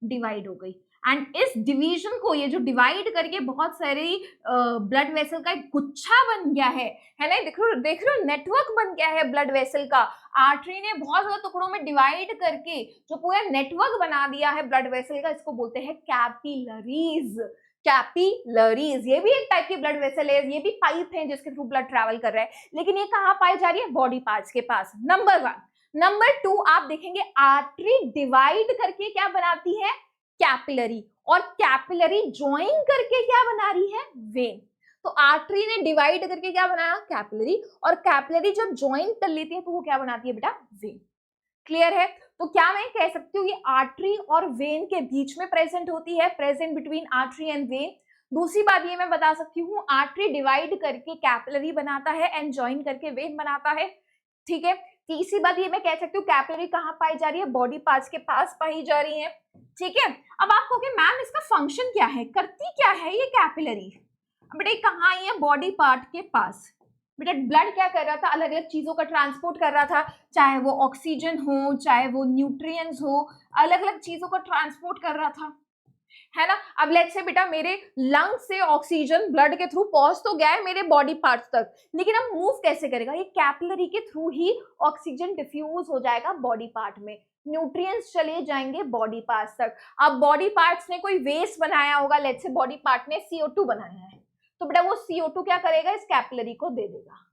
डिवाइड हो गई। एंड इस डिवीजन को, ये जो डिवाइड करके बहुत सारे ब्लड वेसल का एक गुच्छा बन गया है ना, देख रहे हो नेटवर्क बन गया है ब्लड वेसल का। आर्टरी ने बहुत ज्यादा टुकड़ों में डिवाइड करके जो पूरा नेटवर्क बना दिया है ब्लड वेसल का, इसको बोलते हैं कैपिलरीज। कैपिलरीज ये भी एक टाइप की ब्लड वेसल है, ये भी पाइप है जिसके थ्रू ब्लड ट्रैवल कर रहा है, लेकिन ये कहाँ पाई जा रही है, बॉडी पार्ट्स के पास। नंबर 1। नंबर 2 आप देखेंगे आर्टरी डिवाइड करके क्या बनाती है, कैपिलरी, और कैपिलरी ज्वाइन करके क्या बना रही है, वेन। तो आर्टरी ने डिवाइड करके क्या बनाया, कैपिलरी, और कैपिलरी जब ज्वाइन कर लेती है तो वो क्या बनाती है बेटा, वेन। क्लियर है। तो क्या मैं कह सकती हूँ ये आर्टरी और वेन के बीच में प्रेजेंट होती है, present between artery and when. दूसरी बात ये मैं बता सकती हूँ, आर्टरी डिवाइड करके कैपिलरी बनाता है एंड ज्वाइन करके वेन बनाता है, ठीक है। तीसरी बात ये मैं कह सकती हूँ, कैपिलरी कहाँ पाई जा रही है, बॉडी पार्ट्स के पास पाई जा रही है, ठीक है। अब आप कहोगे मैम इसका फंक्शन क्या है, करती क्या है ये कैपिलरी। बेटा कहाँ आई है, बॉडी पार्ट के पास। बेटा ब्लड क्या कर रहा था, अलग अलग चीजों का ट्रांसपोर्ट कर रहा था, चाहे वो ऑक्सीजन हो, चाहे वो न्यूट्रिएंट्स हो, अलग अलग चीजों को ट्रांसपोर्ट कर रहा था, है ना। अब लेट्स से बेटा मेरे लंग से ऑक्सीजन ब्लड के थ्रू पहुंच तो गया है मेरे बॉडी पार्ट्स तक, लेकिन अब मूव कैसे करेगा, ये कैपिलरी के थ्रू ही ऑक्सीजन डिफ्यूज हो जाएगा बॉडी पार्ट में, न्यूट्रिएंट्स चले जाएंगे बॉडी पार्ट्स तक। अब बॉडी पार्ट्स ने कोई वेस्ट बनाया होगा, लेट्स से बॉडी पार्ट ने CO2 बनाया है, तो बेटा वो CO2 क्या करेगा, इस कैपिलरी को दे देगा।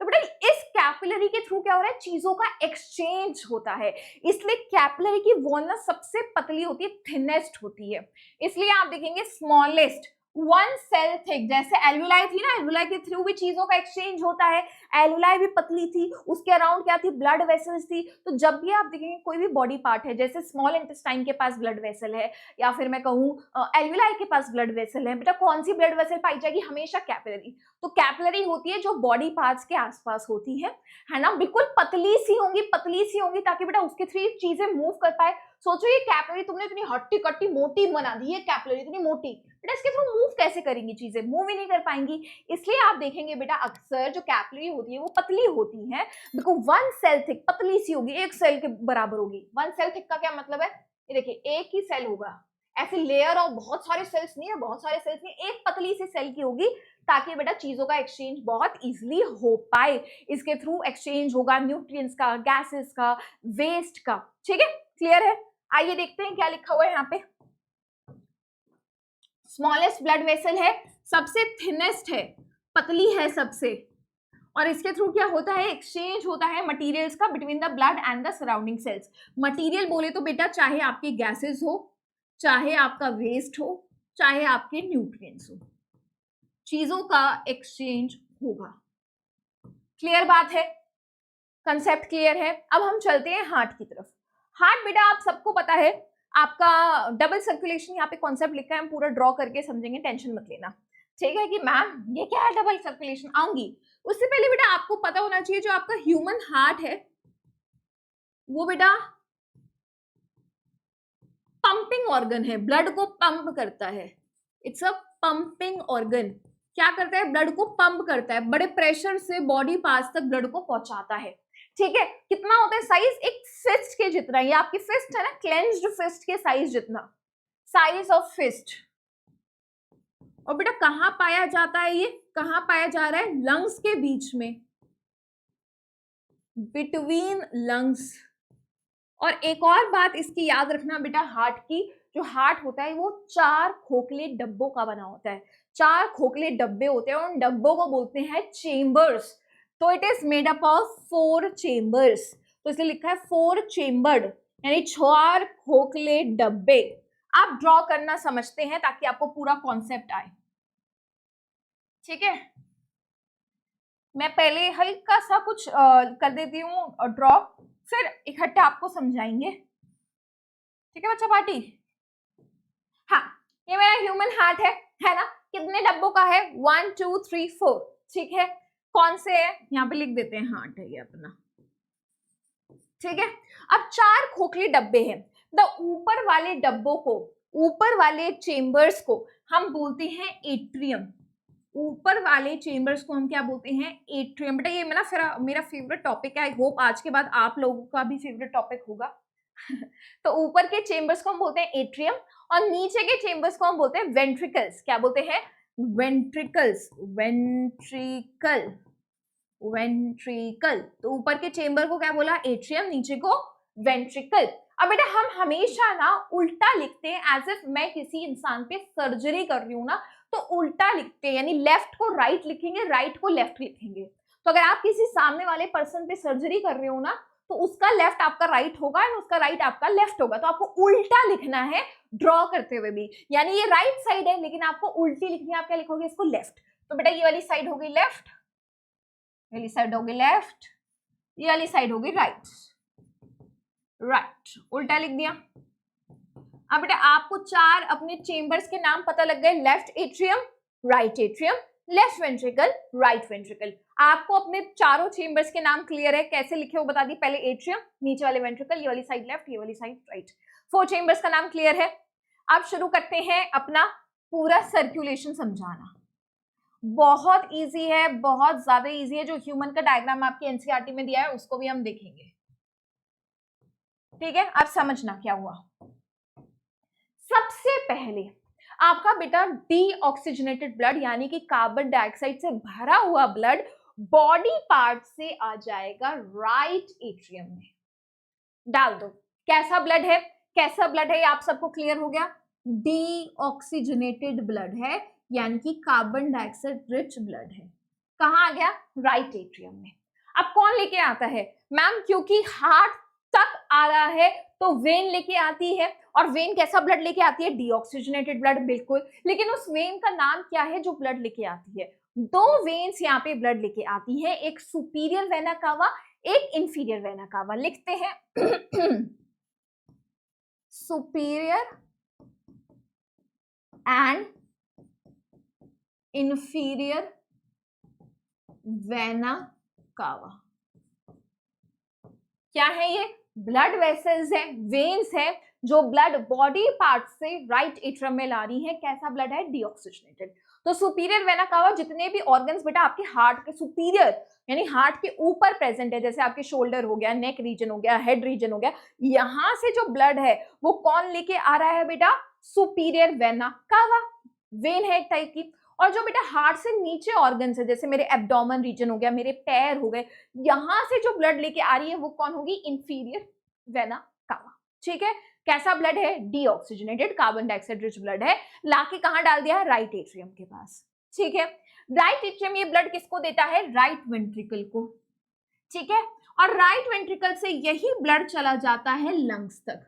तो बेटा इस कैपिलरी के थ्रू क्या हो रहा है, चीजों का एक्सचेंज होता है, इसलिए कैपिलरी की वॉल ना सबसे पतली होती है, थिनेस्ट होती है, इसलिए आप देखेंगे स्मॉलेस्ट 1 सेल थिक, जैसे एल्वुलाई थी ना, एल्वुलाई के थ्रू भी चीजों का एक्सचेंज होता है, एल्वुलाई भी पतली थी, उसके अराउंड क्या थी, ब्लड वेसल्स थी। तो जब भी आप देखेंगे कोई भी बॉडी पार्ट है, जैसे स्मॉल इंटेस्टाइन के पास ब्लड वेसल है, या फिर मैं कहूँ एल्वुलाई के पास ब्लड वेसल है, बेटा कौन सी ब्लड वेसल पाई जाएगी, हमेशा कैपिलरी। तो कैपिलरी होती है जो बॉडी पार्ट्स के आसपास होती है ना, बिल्कुल पतली सी होंगी ताकि बेटा उसके थ्रू चीजें मूव कर पाए। सोचो ये कैपिलरी तुमने इतनी हट्टी कट्टी मोटी बना दी है, कैपिलरी इतनी मोटी, बेटा इसके थ्रू मूव कैसे करेंगी चीजें, मूव ही नहीं कर पाएंगी। इसलिए आप देखेंगे बेटा अक्सर जो कैपिलरी होती है वो पतली होती है, बिकॉज 1 सेल थिक, पतली सी होगी, एक सेल के बराबर होगी। 1 सेल थिक का क्या मतलब है, ये देखिए एक ही सेल होगा, ऐसे लेयर और बहुत सारे सेल्स नहीं है, बहुत सारे सेल्स नहीं, एक पतली सी सेल की होगी, ताकि बेटा चीजों का एक्सचेंज बहुत इजीली हो पाए। इसके थ्रू एक्सचेंज होगा न्यूट्रिएंट्स का, गैसेस का, वेस्ट का, ठीक है। क्लियर है। आइए देखते हैं क्या लिखा हुआ है यहाँ पे। स्मॉलेस्ट ब्लड वेसल है, सबसे थिनेस्ट है, पतली है सबसे, और इसके थ्रू क्या होता है, एक्सचेंज होता है मटेरियल्स का between the blood and the surrounding sales. Material बोले तो बेटा चाहे आपके गैसेस हो, चाहे आपका वेस्ट हो, चाहे आपके न्यूट्रिएंट्स हो, चीजों का एक्सचेंज होगा। क्लियर बात है, कंसेप्ट क्लियर है। अब हम चलते हैं हार्ट की तरफ। हार्ट बेटा आप सबको पता है, आपका डबल सर्कुलेशन, यहाँ पे कॉन्सेप्ट लिखा है, हम पूरा ड्रॉ करके समझेंगे, टेंशन मत लेना, ठीक है। कि मैम ये क्या है डबल सर्कुलेशन, आऊंगी। उससे पहले बेटा आपको पता होना चाहिए जो आपका ह्यूमन हार्ट है, वो बेटा पंपिंग ऑर्गन है, ब्लड को पंप करता है। It's a pumping organ. क्या करता है? ब्लड को पंप करता है, बड़े प्रेशर से बॉडी पार्ट्स तक ब्लड को पहुंचाता है। ठीक है, कितना होता है साइज? एक फिस्ट के जितना। ये आपकी फिस्ट है ना, क्लेंज्ड फिस्ट के साइज जितना, साइज ऑफ फिस्ट। और बेटा कहां पाया जाता है? ये कहां पाया जा रहा है? लंग्स के बीच में, बिटवीन लंग्स। और एक और बात इसकी याद रखना बेटा, हार्ट की, जो हार्ट होता है वो 4 खोखले डब्बों का बना होता है। 4 खोखले डब्बे होते हैं, उन डब्बों को बोलते हैं चेम्बर्स। तो it is made up of 4 chambers. तो इसलिए लिखा है 4 चेम्बर्ड, यानी 4 खोखले डब्बे। आप ड्रॉ करना समझते हैं ताकि आपको पूरा कॉन्सेप्ट आए। ठीक है, मैं पहले हल्का सा कुछ कर देती हूँ ड्रॉ, फिर इकट्ठा आपको समझाएंगे। ठीक है बच्चा पार्टी? हाँ, ये मेरा ह्यूमन हार्ट है ना? कितने डब्बों का है? 1 2 3 4। ठीक है, कौन से है? यहाँ पे लिख देते हैं, हार्ट है ये अपना। ठीक है, अब 4 खोखले डब्बे हैं। द ऊपर वाले डब्बों को, ऊपर वाले चेम्बर्स को हम बोलते हैं एट्रियम। ऊपर वाले चेम्बर्स को हम क्या बोलते हैं? एट्रियम। बेटा ये मेरा फेवरेट टॉपिक है, आई होप आज के बाद आप लोगों का भी फेवरेट टॉपिक होगा। तो ऊपर के चेम्बर्स को हम बोलते हैं एट्रियम, और नीचे के चेम्बर्स को हम बोलते हैं वेंट्रिकल्स। क्या बोलते हैं? वेंट्रिकल्स। Ventricle, ventricle. तो ऊपर के चेम्बर को क्या बोला? एट्रियम, नीचे को वेंट्रिकल। अब बेटा हम हमेशा ना उल्टा लिखते हैं, एज इफ मैं किसी इंसान पे सर्जरी कर रही हूँ ना, तो उल्टा लिखते हैं, यानी लेफ्ट को राइट लिखेंगे, राइट को लेफ्ट लिखेंगे। तो अगर आप किसी सामने वाले पर्सन पे सर्जरी कर रहे हो ना, तो उसका लेफ्ट आपका राइट होगा और उसका राइट आपका लेफ्ट होगा। तो आपको उल्टा लिखना है ड्रॉ करते हुए भी, यानी ये राइट साइड है लेकिन आपको उल्टी लिखनी है। आप क्या लिखोगे? इसको लेफ्ट। तो बेटा ये वाली साइड हो गई लेफ्ट, ये वाली साइड होगी लेफ्ट, ये वाली साइड होगी राइट। राइट, उल्टा लिख दिया। अब बेटा आपको 4 अपने चेम्बर्स के नाम पता लग गए। Left atrium, right atrium, left ventricle, right ventricle. आपको अपने चारों चेम्बर्स के नाम क्लियर है, कैसे लिखे वो बता दी। पहले एट्रियम, नीचे वाले वेंट्रिकल, ये वाली साइड लेफ्ट, ये वाली साइड राइट। 4 चेम्बर्स का नाम क्लियर है। अब शुरू करते हैं अपना पूरा सर्कुलेशन समझाना। बहुत इजी है, बहुत ज्यादा इजी है। जो ह्यूमन का डायग्राम आपके एनसीईआरटी में दिया है उसको भी हम देखेंगे। ठीक है, अब समझना क्या हुआ। सबसे पहले आपका बेटा डीऑक्सीजनेटेड ब्लड, यानी कि कार्बन डाइऑक्साइड से भरा हुआ ब्लड बॉडी पार्ट से आ जाएगा राइट एट्रियम में, डाल दो। कैसा ब्लड है? कैसा ब्लड है ये आप सबको क्लियर हो गया। डीऑक्सीजनेटेड ब्लड है, यानी कि कार्बन डाइऑक्साइड रिच ब्लड है। कहां आ गया? राइट एट्रियम में। अब कौन लेके आता है? मैम क्योंकि हार्ट तक आ रहा है तो वेन लेके आती है, और वेन कैसा ब्लड लेके आती है? डीऑक्सीजनेटेड ब्लड, बिल्कुल। लेकिन उस वेन का नाम क्या है जो ब्लड लेके आती है? 2 वेन्स यहाँ पे ब्लड लेके आती है, एक सुपीरियर वेना कावा, एक इंफीरियर वेना कावा। लिखते हैं superior and inferior vena cava. क्या है ये? ब्लड वेसल्स है, वेन्स है, जो ब्लड बॉडी पार्ट से राइट एट्रियम में ला रही है। कैसा ब्लड है? डीऑक्सीजनेटेड। तो सुपीरियर वेना कावा जितने भी ऑर्गन्स बेटा आपके हार्ट के सुपीरियर, यानी हार्ट के ऊपर प्रेजेंट है, जैसे आपके शोल्डर हो गया, नेक रीजन हो गया, हेड रीजन हो गया, यहां से जो ब्लड है वो कौन लेके आ रहा है बेटा? सुपीरियर वेना कावा, वेन है एक टाइप की। और जो बेटा हार्ट से नीचे ऑर्गन्स है, जैसे मेरे एब्डोमेन रीजन हो गया, मेरे पैर हो गए, यहां से जो ब्लड लेके आ रही है वो कौन होगी? Inferior vena cava. ठीक है, कैसा ब्लड है? Deoxygenated carbon dioxide rich blood है, लाके कहां डाल दिया? राइट एट्रियम के पास। ठीक है, राइट एट्रियम ये ब्लड किसको देता है? राइट वेंट्रिकल को। ठीक है, और राइट वेंट्रिकल से यही ब्लड चला जाता है लंग्स तक।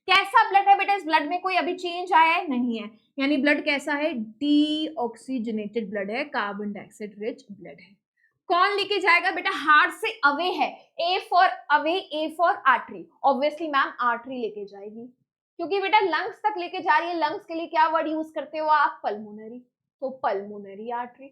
कैसा ब्लड है बेटा? इस ब्लड में कोई अभी चेंज आया है? नहीं है, यानी ब्लड कैसा है? डीऑक्सीजनेटेड ब्लड है, कार्बन डाइऑक्साइड रिच ब्लड है। कौन लेके जाएगा बेटा? हार्ट से अवे है, A for away, A for artery. Obviously ma'am artery लेके जाएगी, क्योंकि बेटा लंग्स तक लेके जा रही है। लंग्स के लिए क्या वर्ड यूज करते हो आप? पल्मोनरी। तो पल्मोनरी आर्टरी।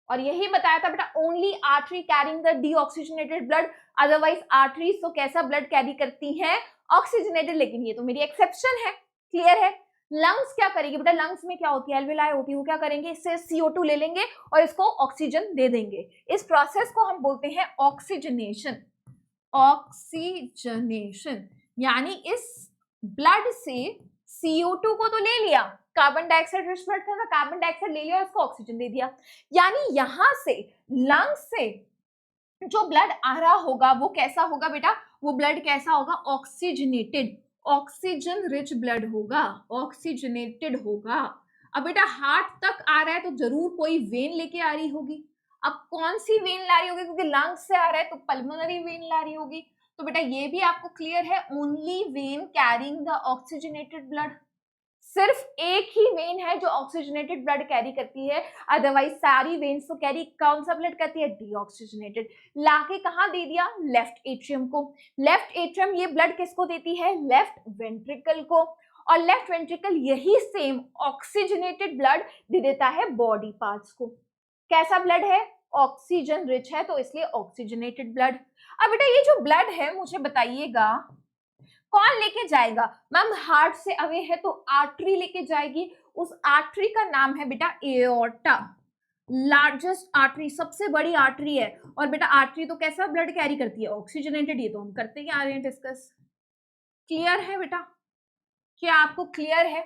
और यही बताया था बेटा only artery carrying the deoxygenated blood, otherwise arteries तो कैसा ब्लड कैरी करती हैं, ऑक्सीजनेटेड, लेकिन ये तो मेरी एक्सेप्शन है, क्लियर है। लंग्स क्या करेगी बेटा, लंग्स में क्या होती है, एल्वेलाई होती है, वो क्या करेंगे, इससे CO2 ले लेंगे और इसको ऑक्सीजन दे देंगे। इस प्रोसेस को हम बोलते हैं ऑक्सीजनेशन। ऑक्सीजनेशन यानी इस ब्लड से CO2 को तो ले लिया, कार्बन डाइऑक्साइड रिच ब्लड था, कार्बन डाइऑक्साइड ले लिया और उसको ऑक्सीजन दे दिया, यानी यहां से लंग्स से जो ब्लड आ रहा होगा वो कैसा होगा बेटा, वो ब्लड कैसा होगा, ऑक्सीजनेटेड, ऑक्सीजन रिच ब्लड होगा, ऑक्सीजनेटेड होगा। अब बेटा हार्ट तक आ रहा है तो जरूर कोई वेन लेके आ रही होगी। अब कौन सी वेन ला रही होगी, क्योंकि लंग्स से आ रहा है तो पल्मोनरी वेन ला रही होगी। तो बेटा ये भी आपको क्लियर है, only when carrying the oxygenated blood, सिर्फ एक ही वेन है जो ऑक्सीजनेटेड ब्लड कैरी करती है, अदरवाइज सारी वेन्स तो कैरी कौन सा ब्लड करती है, डीऑक्सीजनेटेड। लाके कहां दे दिया, लेफ्ट एट्रियम को। लेफ्ट एट्रियम ये ब्लड किसको देती है, लेफ्ट वेंट्रिकल को, और लेफ्ट वेंट्रिकल यही सेम ऑक्सीजनेटेड ब्लड दे देता है बॉडी पार्ट्स को। कैसा ब्लड है, ऑक्सीजन रिच है, तो इसलिए ऑक्सीजनेटेड ब्लड। अब बेटा ये जो ब्लड है मुझे बताइएगा कौन लेके जाएगा, मैम हार्ट से अवे है तो आर्टरी लेके जाएगी, उस आर्टरी का नाम है बेटा एओर्टा, लार्जेस्ट आर्टरी, सबसे बड़ी आर्टरी है। और बेटा आर्टरी तो कैसा ब्लड कैरी करती है, ऑक्सीजनेटेड, ये तो हम करते ही आ रहे हैं डिस्कस। क्लियर है बेटा, क्या आपको क्लियर है,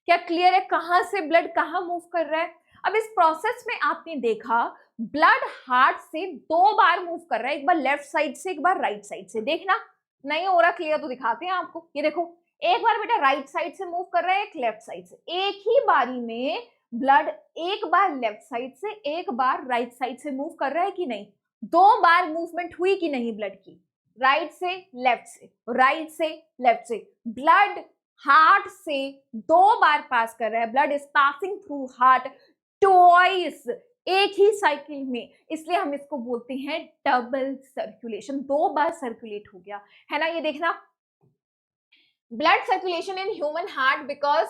क्या क्लियर है कहां से ब्लड कहां मूव कर रहा है। अब इस प्रोसेस में आपने देखा ब्लड हार्ट से 2 बार मूव कर रहा है, एक बार लेफ्ट साइड से एक बार राइट साइड से। देखना नहीं हो रहा क्लियर तो दिखाते हैं आपको, ये देखो एक बार बेटा राइट साइड से मूव कर रहा है, एक लेफ्ट साइड से, एक ही बारी में ब्लड एक बार लेफ्ट साइड से एक बार राइट साइड से मूव कर रहा है कि नहीं, 2 बार मूवमेंट हुई कि नहीं ब्लड की, राइट से लेफ्ट से, राइट से लेफ्ट से, ब्लड हार्ट से 2 बार पास कर रहा है, blood is passing through heart twice, एक ही साइकिल में, इसलिए हम इसको बोलते हैं डबल सर्कुलेशन, 2 बार सर्कुलेट हो गया है ना। ये देखना blood circulation in human heart because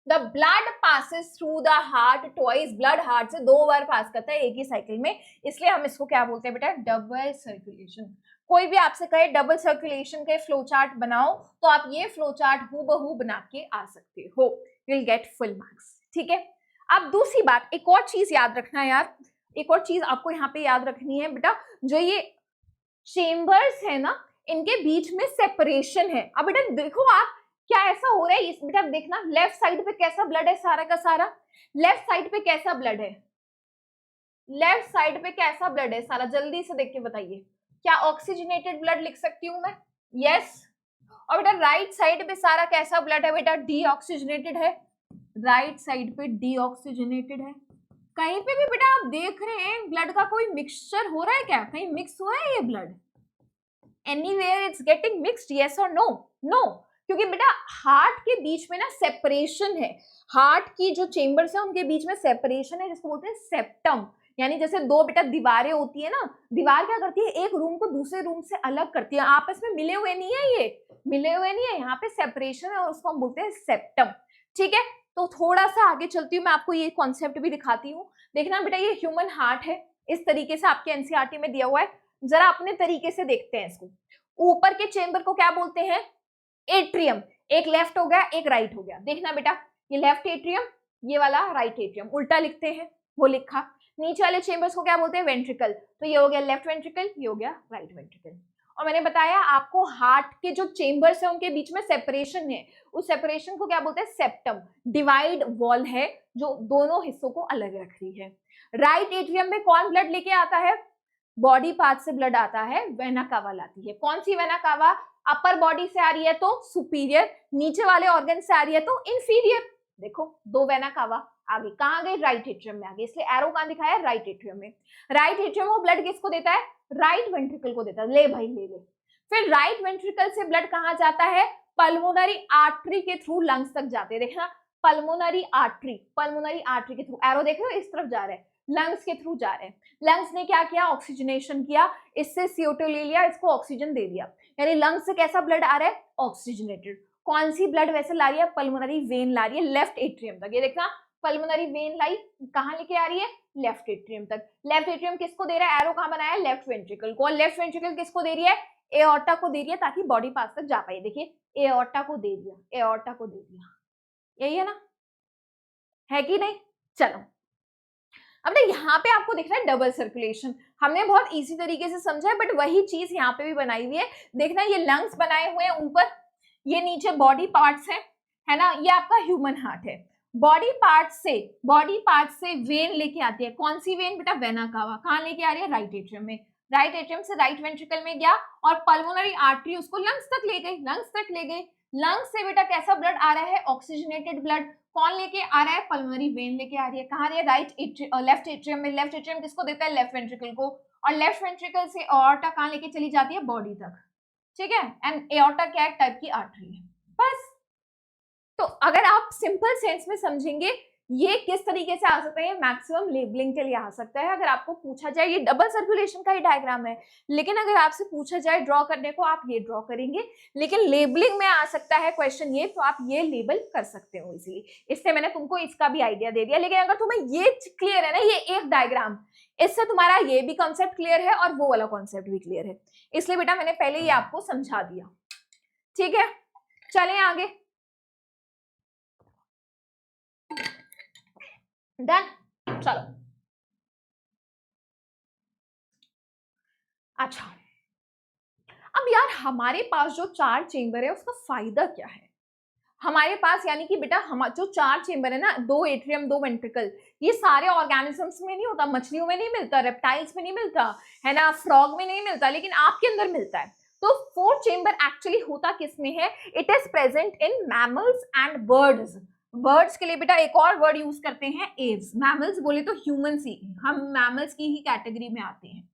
the blood passes through the heart twice, blood heart से 2 बार पास करता है एक ही साइकिल में, इसलिए हम इसको क्या बोलते हैं बेटा, डबल सर्कुलेशन। कोई भी आपसे कहे डबल सर्कुलेशन के फ्लो चार्ट बनाओ तो आप ये फ्लो चार्ट हूबहू बना के आ सकते हो, you will get full marks, ठीक है। अब दूसरी बात, एक और चीज याद रखना यार, एक और चीज आपको यहाँ पे याद रखनी है बेटा, जो ये चेम्बर्स है ना इनके बीच में सेपरेशन है। अब बेटा देखो आप क्या ऐसा हो रहा है, इस बेटा देखना लेफ्ट साइड पे कैसा ब्लड है सारा का सारा, लेफ्ट साइड पे कैसा ब्लड है, लेफ्ट साइड पे कैसा ब्लड है सारा, जल्दी से देख के बताइए, क्या ऑक्सीजनेटेड ब्लड लिख सकती हूं मैं, यस। और बेटा राइट साइड पे सारा कैसा ब्लड है बेटा, डीऑक्सीजनेटेड है, राइट साइड पे डीऑक्सीजनेटेड है। कहीं पे भी बेटा आप देख रहे हैं ब्लड का कोई मिक्सचर हो रहा है क्या, कहीं मिक्स हुआ है ये blood, anywhere it's getting mixed, yes और नो, नो, क्योंकि बेटा हार्ट के बीच में ना सेपरेशन है, हार्ट की जो चेम्बर्स है उनके बीच में सेपरेशन है जिसको बोलते हैं सेप्टम, यानी जैसे 2 बेटा दीवारें होती है ना, दीवार क्या करती है, एक रूम को दूसरे रूम से अलग करती है, आपस में मिले हुए नहीं है, ये मिले हुए नहीं है, यहाँ पे सेपरेशन है और उसको हम बोलते हैं सेप्टम, ठीक है। तो थोड़ा सा आगे चलती हूँ, मैं आपको ये कॉन्सेप्ट भी दिखाती हूँ। देखना बेटा ये ह्यूमन हार्ट है, इस तरीके से आपके एनसीईआरटी में दिया हुआ है, जरा अपने तरीके से देखते हैं इसको। ऊपर के चेंबर को क्या बोलते हैं, एट्रियम, एक लेफ्ट हो गया एक राइट हो गया, देखना बेटा ये लेफ्ट एट्रियम ये वाला राइट एट्रियम, उल्टा लिखते हैं वो लिखा। नीचे वाले चेंबर्स को क्या बोलते हैं, वेंट्रिकल, तो ये हो गया लेफ्ट वेंट्रिकल, ये हो गया राइट वेंट्रिकल। और मैंने बताया आपको हार्ट के जो चेंबर्स है उनके बीच में सेपरेशन है, उस सेपरेशन को क्या बोलते हैं, सेप्टम, डिवाइड वॉल है जो दोनों हिस्सों को अलग रख रही है। राइट एट्रियम में कौन ब्लड लेके आता है, बॉडी पार्ट से ब्लड आता है, वेना कावा लाती है, कौन सी वेना कावा, अपर बॉडी से आ रही है तो सुपीरियर, नीचे वाले ऑर्गन से आ रही है तो इंफीरियर, देखो 2 वेना कावा आगे कहां गई, राइट एट्रियम में आगे, इसलिए एरो कहां दिखाया है, राइट एट्रियम में। राइट एट्रियम वो ब्लड किसको देता है, राइट वेंट्रिकल को देता है, ले भाई ले ले। फिर राइट वेंट्रिकल से ब्लड कहां जाता है, पल्मोनरी आर्टरी के थ्रू लंग्स तक जाते हैं, देखना पल्मोनरी आर्टरी, पल्मोनरी आर्टरी के थ्रू, एरो देख रहे हो इस तरफ जा रहे हैं, लंग्स के थ्रू जा रहे हैं। लंग्स ने क्या किया, ऑक्सीजनेशन किया, इससे CO2 ले लिया, इसको ऑक्सीजन दे दिया, यानी लंग्स से कैसा ब्लड आ रहा है, ऑक्सीजनेटेड। कौन सी ब्लड वैसे ला रही है, पल्मोनरी वेन ला रही है लेफ्ट एट्रियम तक, ये देखना पल्मोनरी वेन लाइन कहाँ लेके आ रही है, लेफ्ट एट्रियम तक। लेफ्ट एट्रियम किसको दे रहा है, एरो कहाँ बनाया है, लेफ्ट वेंट्रिकल को। और लेफ्ट वेंट्रिकल किसको दे रही है, एओर्टा को दे रही है, ताकि बॉडी पास तक जा पाए। देखिए एओर्टा को दे दिया, एओर्टा को दे दिया, यही है ना, है कि नहीं। चलो अब ना यहाँ पे आपको दिख रहा है डबल सर्कुलेशन, हमने बहुत इजी तरीके से समझा है, बट वही चीज यहाँ पे भी बनाई हुई है। देखना ये लंग्स बनाए हुए हैं ऊपर, ये नीचे बॉडी पार्ट्स है ना, ये आपका ह्यूमन हार्ट है। बॉडी पार्ट से वेन लेके आती है, कौन सी वेन बेटा, वेना कावा, कहाँ लेके आ रही है, राइट एट्रियम में। राइट एट्रियम से राइट वेंट्रिकल में गया और पल्मोनरी आर्टरी उसको लंग्स तक ले गई, लंग्स तक ले गई। लंग्स से बेटा कैसा ब्लड आ रहा है, ऑक्सीजनेटेड ब्लड। कौन लेके आ रहा है, पल्मोनरी वेन लेके आ रही है, कहाँ रही है, लेफ्ट एट्रियम में। लेफ्ट एट्रियम किसको देता है, लेफ्ट वेंट्रिकल को। और लेफ्ट वेंट्रिकल से एओर्टा कहाँ लेके चली जाती है, बॉडी तक, ठीक है। एंड एओर्टा क्या टाइप की आर्टरी है, बस। तो अगर आप सिंपल सेंस में समझेंगे ये किस तरीके से आ सकता है, मैक्सिमम लेबलिंग के लिए आ सकता है। अगर आपको पूछा जाए, ये डबल सर्कुलेशन का ही डायग्राम है, लेकिन अगर आपसे पूछा जाए ड्रॉ करने को, आप ये ड्रॉ करेंगे, लेकिन लेबलिंग में आ सकता है क्वेश्चन ये, तो आप ये लेबल कर सकते हो इजीली। इससे मैंने तुमको इसका भी आइडिया दे दिया। लेकिन अगर तुम्हें ये क्लियर है ना, ये एक डायग्राम, इससे तुम्हारा ये भी कॉन्सेप्ट क्लियर है और वो वाला कॉन्सेप्ट भी क्लियर है, इसलिए बेटा मैंने पहले ये आपको समझा दिया, ठीक है। चलें आगे, डन, चलो। अच्छा अब यार हमारे पास जो 4 चेंबर है उसका फायदा क्या है हमारे पास, यानी कि बेटा हम जो 4 चेंबर है ना, 2 एट्रियम 2 वेंट्रिकल, ये सारे ऑर्गेनिजम्स में नहीं होता, मछलियों में नहीं मिलता, रेप्टाइल्स में नहीं मिलता, है ना, फ्रॉग में नहीं मिलता, लेकिन आपके अंदर मिलता है। तो 4 चेंबर एक्चुअली होता किस में है, it is present in mammals and birds. Birds के लिए बेटा एक और वर्ड यूज करते हैं, एव्स। मैमल्स बोले तो ह्यूमंस ही, हम मैमल्स की ही कैटेगरी में आते हैं,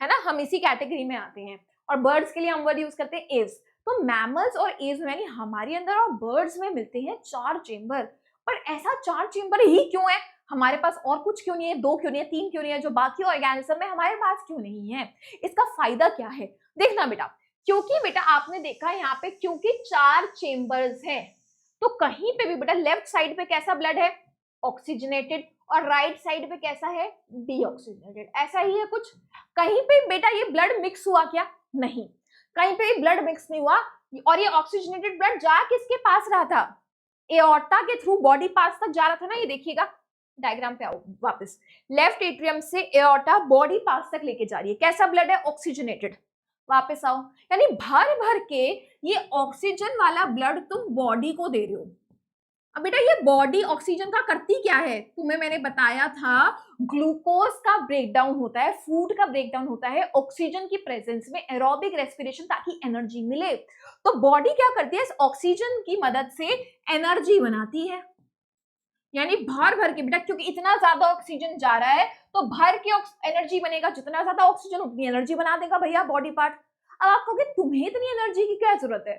है ना, हम इसी कैटेगरी में आते हैं। और बर्ड्स के लिए हम वर्ड यूज करते हैं एव्स। तो मैमल्स और एव्स यानी हमारे अंदर और बर्ड्स में मिलते हैं 4 चेंबर। पर ऐसा 4 चेंबर ही क्यों है हमारे पास, और कुछ क्यों नहीं है, 2 क्यों नहीं है, 3 क्यों नहीं है, जो बाकी ऑर्गेनिज्म में हमारे पास क्यों नहीं है, इसका फायदा क्या है, देखना बेटा। क्योंकि बेटा आपने देखा यहाँ पे, क्योंकि 4 चेंबर्स हैं, तो कहीं पे भी बेटा लेफ्ट साइड पे कैसा ब्लड है, ऑक्सीजनेटेड, और राइट साइड पे कैसा है, डीऑक्सीजनेटेड, ऐसा ही है कुछ। कहीं पे बेटा ये ब्लड मिक्स हुआ क्या, नहीं, कहीं पे ब्लड मिक्स नहीं हुआ। और ये ऑक्सीजनेटेड ब्लड जा किसके पास रहा था, एओर्टा के थ्रू बॉडी पार्ट्स तक जा रहा था ना, ये देखिएगा डायग्राम पे आओ वापस। लेफ्ट एट्रियम से एओर्टा बॉडी पार्ट्स तक लेके जा रही है, कैसा ब्लड है, ऑक्सीजनेटेड। वापस आओ, यानी भर भर के ये ऑक्सीजन वाला ब्लड तुम बॉडी को दे रहे हो। अब बेटा ये बॉडी ऑक्सीजन का करती क्या है, तुम्हें मैंने बताया था, ग्लूकोज का ब्रेकडाउन होता है, फूड का ब्रेकडाउन होता है ऑक्सीजन की प्रेजेंस में, एरोबिक रेस्पिरेशन, ताकि एनर्जी मिले। तो बॉडी क्या करती है, इस ऑक्सीजन की मदद से एनर्जी बनाती है। यानी भर भर के बेटा, क्योंकि इतना ज्यादा ऑक्सीजन जा रहा है तो भर के एनर्जी बनेगा, जितना ज्यादा ऑक्सीजन उतनी एनर्जी बना देगा भैया बॉडी पार्ट। अब आप कहोगे तुम्हें इतनी एनर्जी की क्या जरूरत है,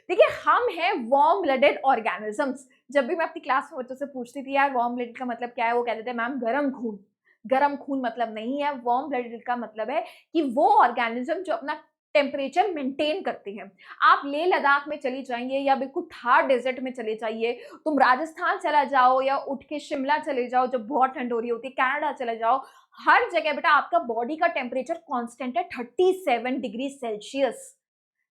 देखिए हम हैं वार्म ब्लडेड ऑर्गेनिजम्स। जब भी मैं अपनी क्लास में बच्चों से पूछती थी यार वार्म ब्लडेड का मतलब क्या है, वो कहते थे मैम गर्म खून। गर्म खून मतलब नहीं है, वार्म ब्लडेड का मतलब है कि वो ऑर्गेनिज्म जो अपना टेम्परेचर मेंटेन करते हैं। आप लेह लद्दाख में चली जाइए या बिल्कुल थार डेजर्ट में चले जाइए, तुम राजस्थान चला जाओ या उठ के शिमला चले जाओ जब बहुत ठंड हो रही होती है, कनाडा चले जाओ, हर जगह बेटा आपका बॉडी का टेम्परेचर कांस्टेंट है 37 डिग्री सेल्सियस,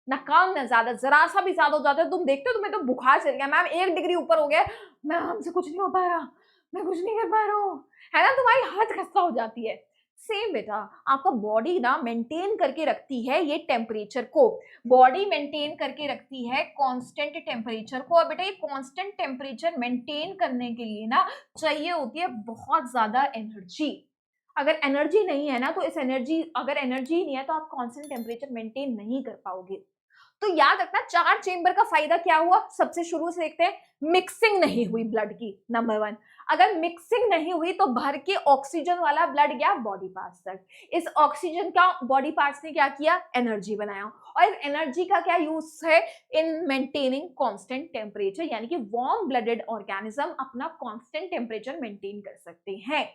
ना कम ना ज्यादा। जरा सा भी ज्यादा हो जाता है तुम देखते हो तुम्हें तो बुखार चल गया, मैम 1 डिग्री ऊपर हो गया, मैम हमसे कुछ नहीं हो पा रहा, मैं कुछ नहीं कर पा रहा हूँ, है ना, तुम्हारी हाथ खस्ता हो जाती है। सेम बेटा आपका बॉडी ना मेंटेन करके रखती है ये टेम्परेचर को, बॉडी मेंटेन करके रखती है कांस्टेंट टेम्परेचर को। और बेटा ये कांस्टेंट टेम्परेचर मेंटेन करने के लिए ना चाहिए होती है बहुत ज्यादा एनर्जी। अगर एनर्जी नहीं है ना, तो इस एनर्जी, अगर एनर्जी नहीं है तो आप कांस्टेंट टेम्परेचर मेंटेन नहीं कर पाओगे। तो याद रखना 4 चेंबर का फायदा क्या हुआ, सबसे शुरू से देखते हैं, मिक्सिंग नहीं हुई ब्लड की, नंबर 1। अगर मिक्सिंग नहीं हुई तो भर के ऑक्सीजन वाला ब्लड गया बॉडी पार्ट्स तक, इस ऑक्सीजन का बॉडी पार्ट्स ने क्या किया, एनर्जी बनाया, और इस एनर्जी का क्या यूज है, इन मेंटेनिंग कांस्टेंट टेम्परेचर, यानी कि वार्म ब्लडेड ऑर्गेनिज्म अपना कांस्टेंट टेम्परेचर मेंटेन कर सकते हैं,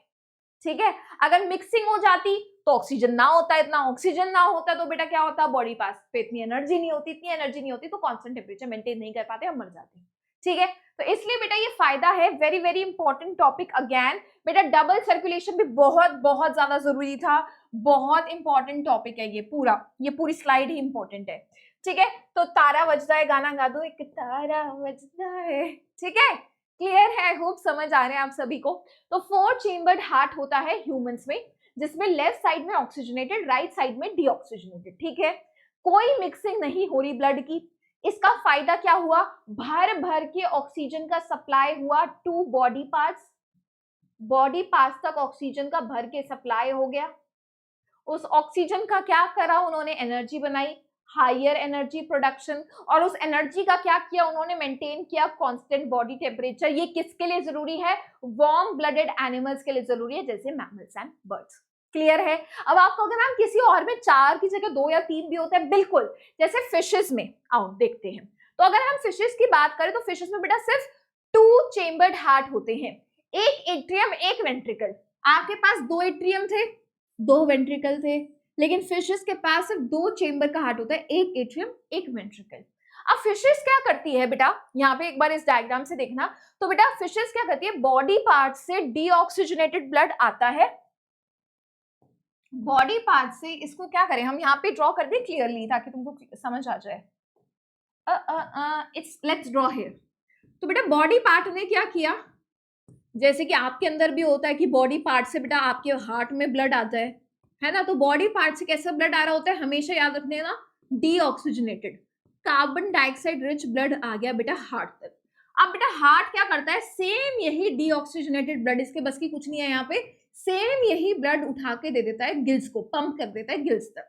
ठीक है। अगर मिक्सिंग हो जाती तो ऑक्सीजन ना होता, इतना ऑक्सीजन ना होता तो बेटा क्या होता, बॉडी पार्ट्स पे इतनी एनर्जी नहीं होती, इतनी एनर्जी नहीं होती तो कांस्टेंट टेम्परेचर मेंटेन नहीं कर पाते, हम मर जाते। ठीक है, तो इसलिए बेटा ये फायदा है, very very important topic again. बेटा डबल सर्कुलेशन भी बहुत बहुत ज्यादा जरूरी था, बहुत इंपॉर्टेंट टॉपिक है ये पूरा, ये पूरी स्लाइड ही इंपॉर्टेंट है। ठीक है, तो तारा बजता है गाना गा दो, एक तारा बजता है। ठीक है, क्लियर है, आई होप समझ आ रहे हैं आप सभी को। तो 4 चेम्बर्ड हार्ट होता है ह्यूमंस में, जिसमें लेफ्ट साइड में ऑक्सीजनेटेड, राइट साइड में डीऑक्सीजनेटेड। ठीक है, कोई मिक्सिंग नहीं हो रही ब्लड की। इसका फायदा क्या हुआ, भर भर के ऑक्सीजन का सप्लाई हुआ to body parts, body parts तक ऑक्सीजन का भर के सप्लाई हो गया। उस ऑक्सीजन का क्या करा उन्होंने, एनर्जी बनाई, हायर एनर्जी प्रोडक्शन, और उस एनर्जी का क्या किया उन्होंने, मेंटेन किया कांस्टेंट बॉडी टेम्परेचर। ये किसके लिए जरूरी है, वार्म ब्लडेड एनिमल्स के लिए जरूरी है, जैसे मैमल्स एंड बर्ड्स। क्लियर है। अब आप कहोगे मैम किसी और में 4 की जगह 2 या 3 भी होता है, बिल्कुल, जैसे फिशेस में, आओ देखते हैं। तो अगर हम फिशेस की बात करें तो फिशेस में बेटा सिर्फ 2 चेम्बर्ड हार्ट होते हैं, एक एट्रियम एक वेंट्रिकल। आपके पास 2 एट्रियम थे, 2 वेंट्रिकल थे, लेकिन फिशेस के पास सिर्फ 2 चेम्बर का हार्ट होता है, एक एट्रियम एक वेंट्रिकल। अब फिशेस क्या करती है बेटा, यहाँ पे एक बार इस डायग्राम से देखना, तो बेटा फिशेस क्या करती है, बॉडी पार्ट से डीऑक्सीजनेटेड ब्लड आता है, बॉडी पार्ट से, इसको क्या करें हम यहाँ पे ड्रॉ कर दें क्लियरली ताकि तुमको समझ आ जाए। It's let's draw here. तो बेटा बॉडी पार्ट ने क्या किया, जैसे कि आपके अंदर भी होता है कि बॉडी पार्ट से बेटा आपके हार्ट में ब्लड आता है ना, तो बॉडी पार्ट से कैसा ब्लड आ रहा होता है, हमेशा याद रखने ना, deoxygenated, carbon dioxide rich blood आ गया बेटा हार्ट तक। अब बेटा हार्ट क्या करता है, सेम यही डीऑक्सीजनेटेड ब्लड, इसके बस की कुछ नहीं है यहाँ पे, सेम यही ब्लड उठा के दे देता है गिल्स को, पंप कर देता है गिल्स तक।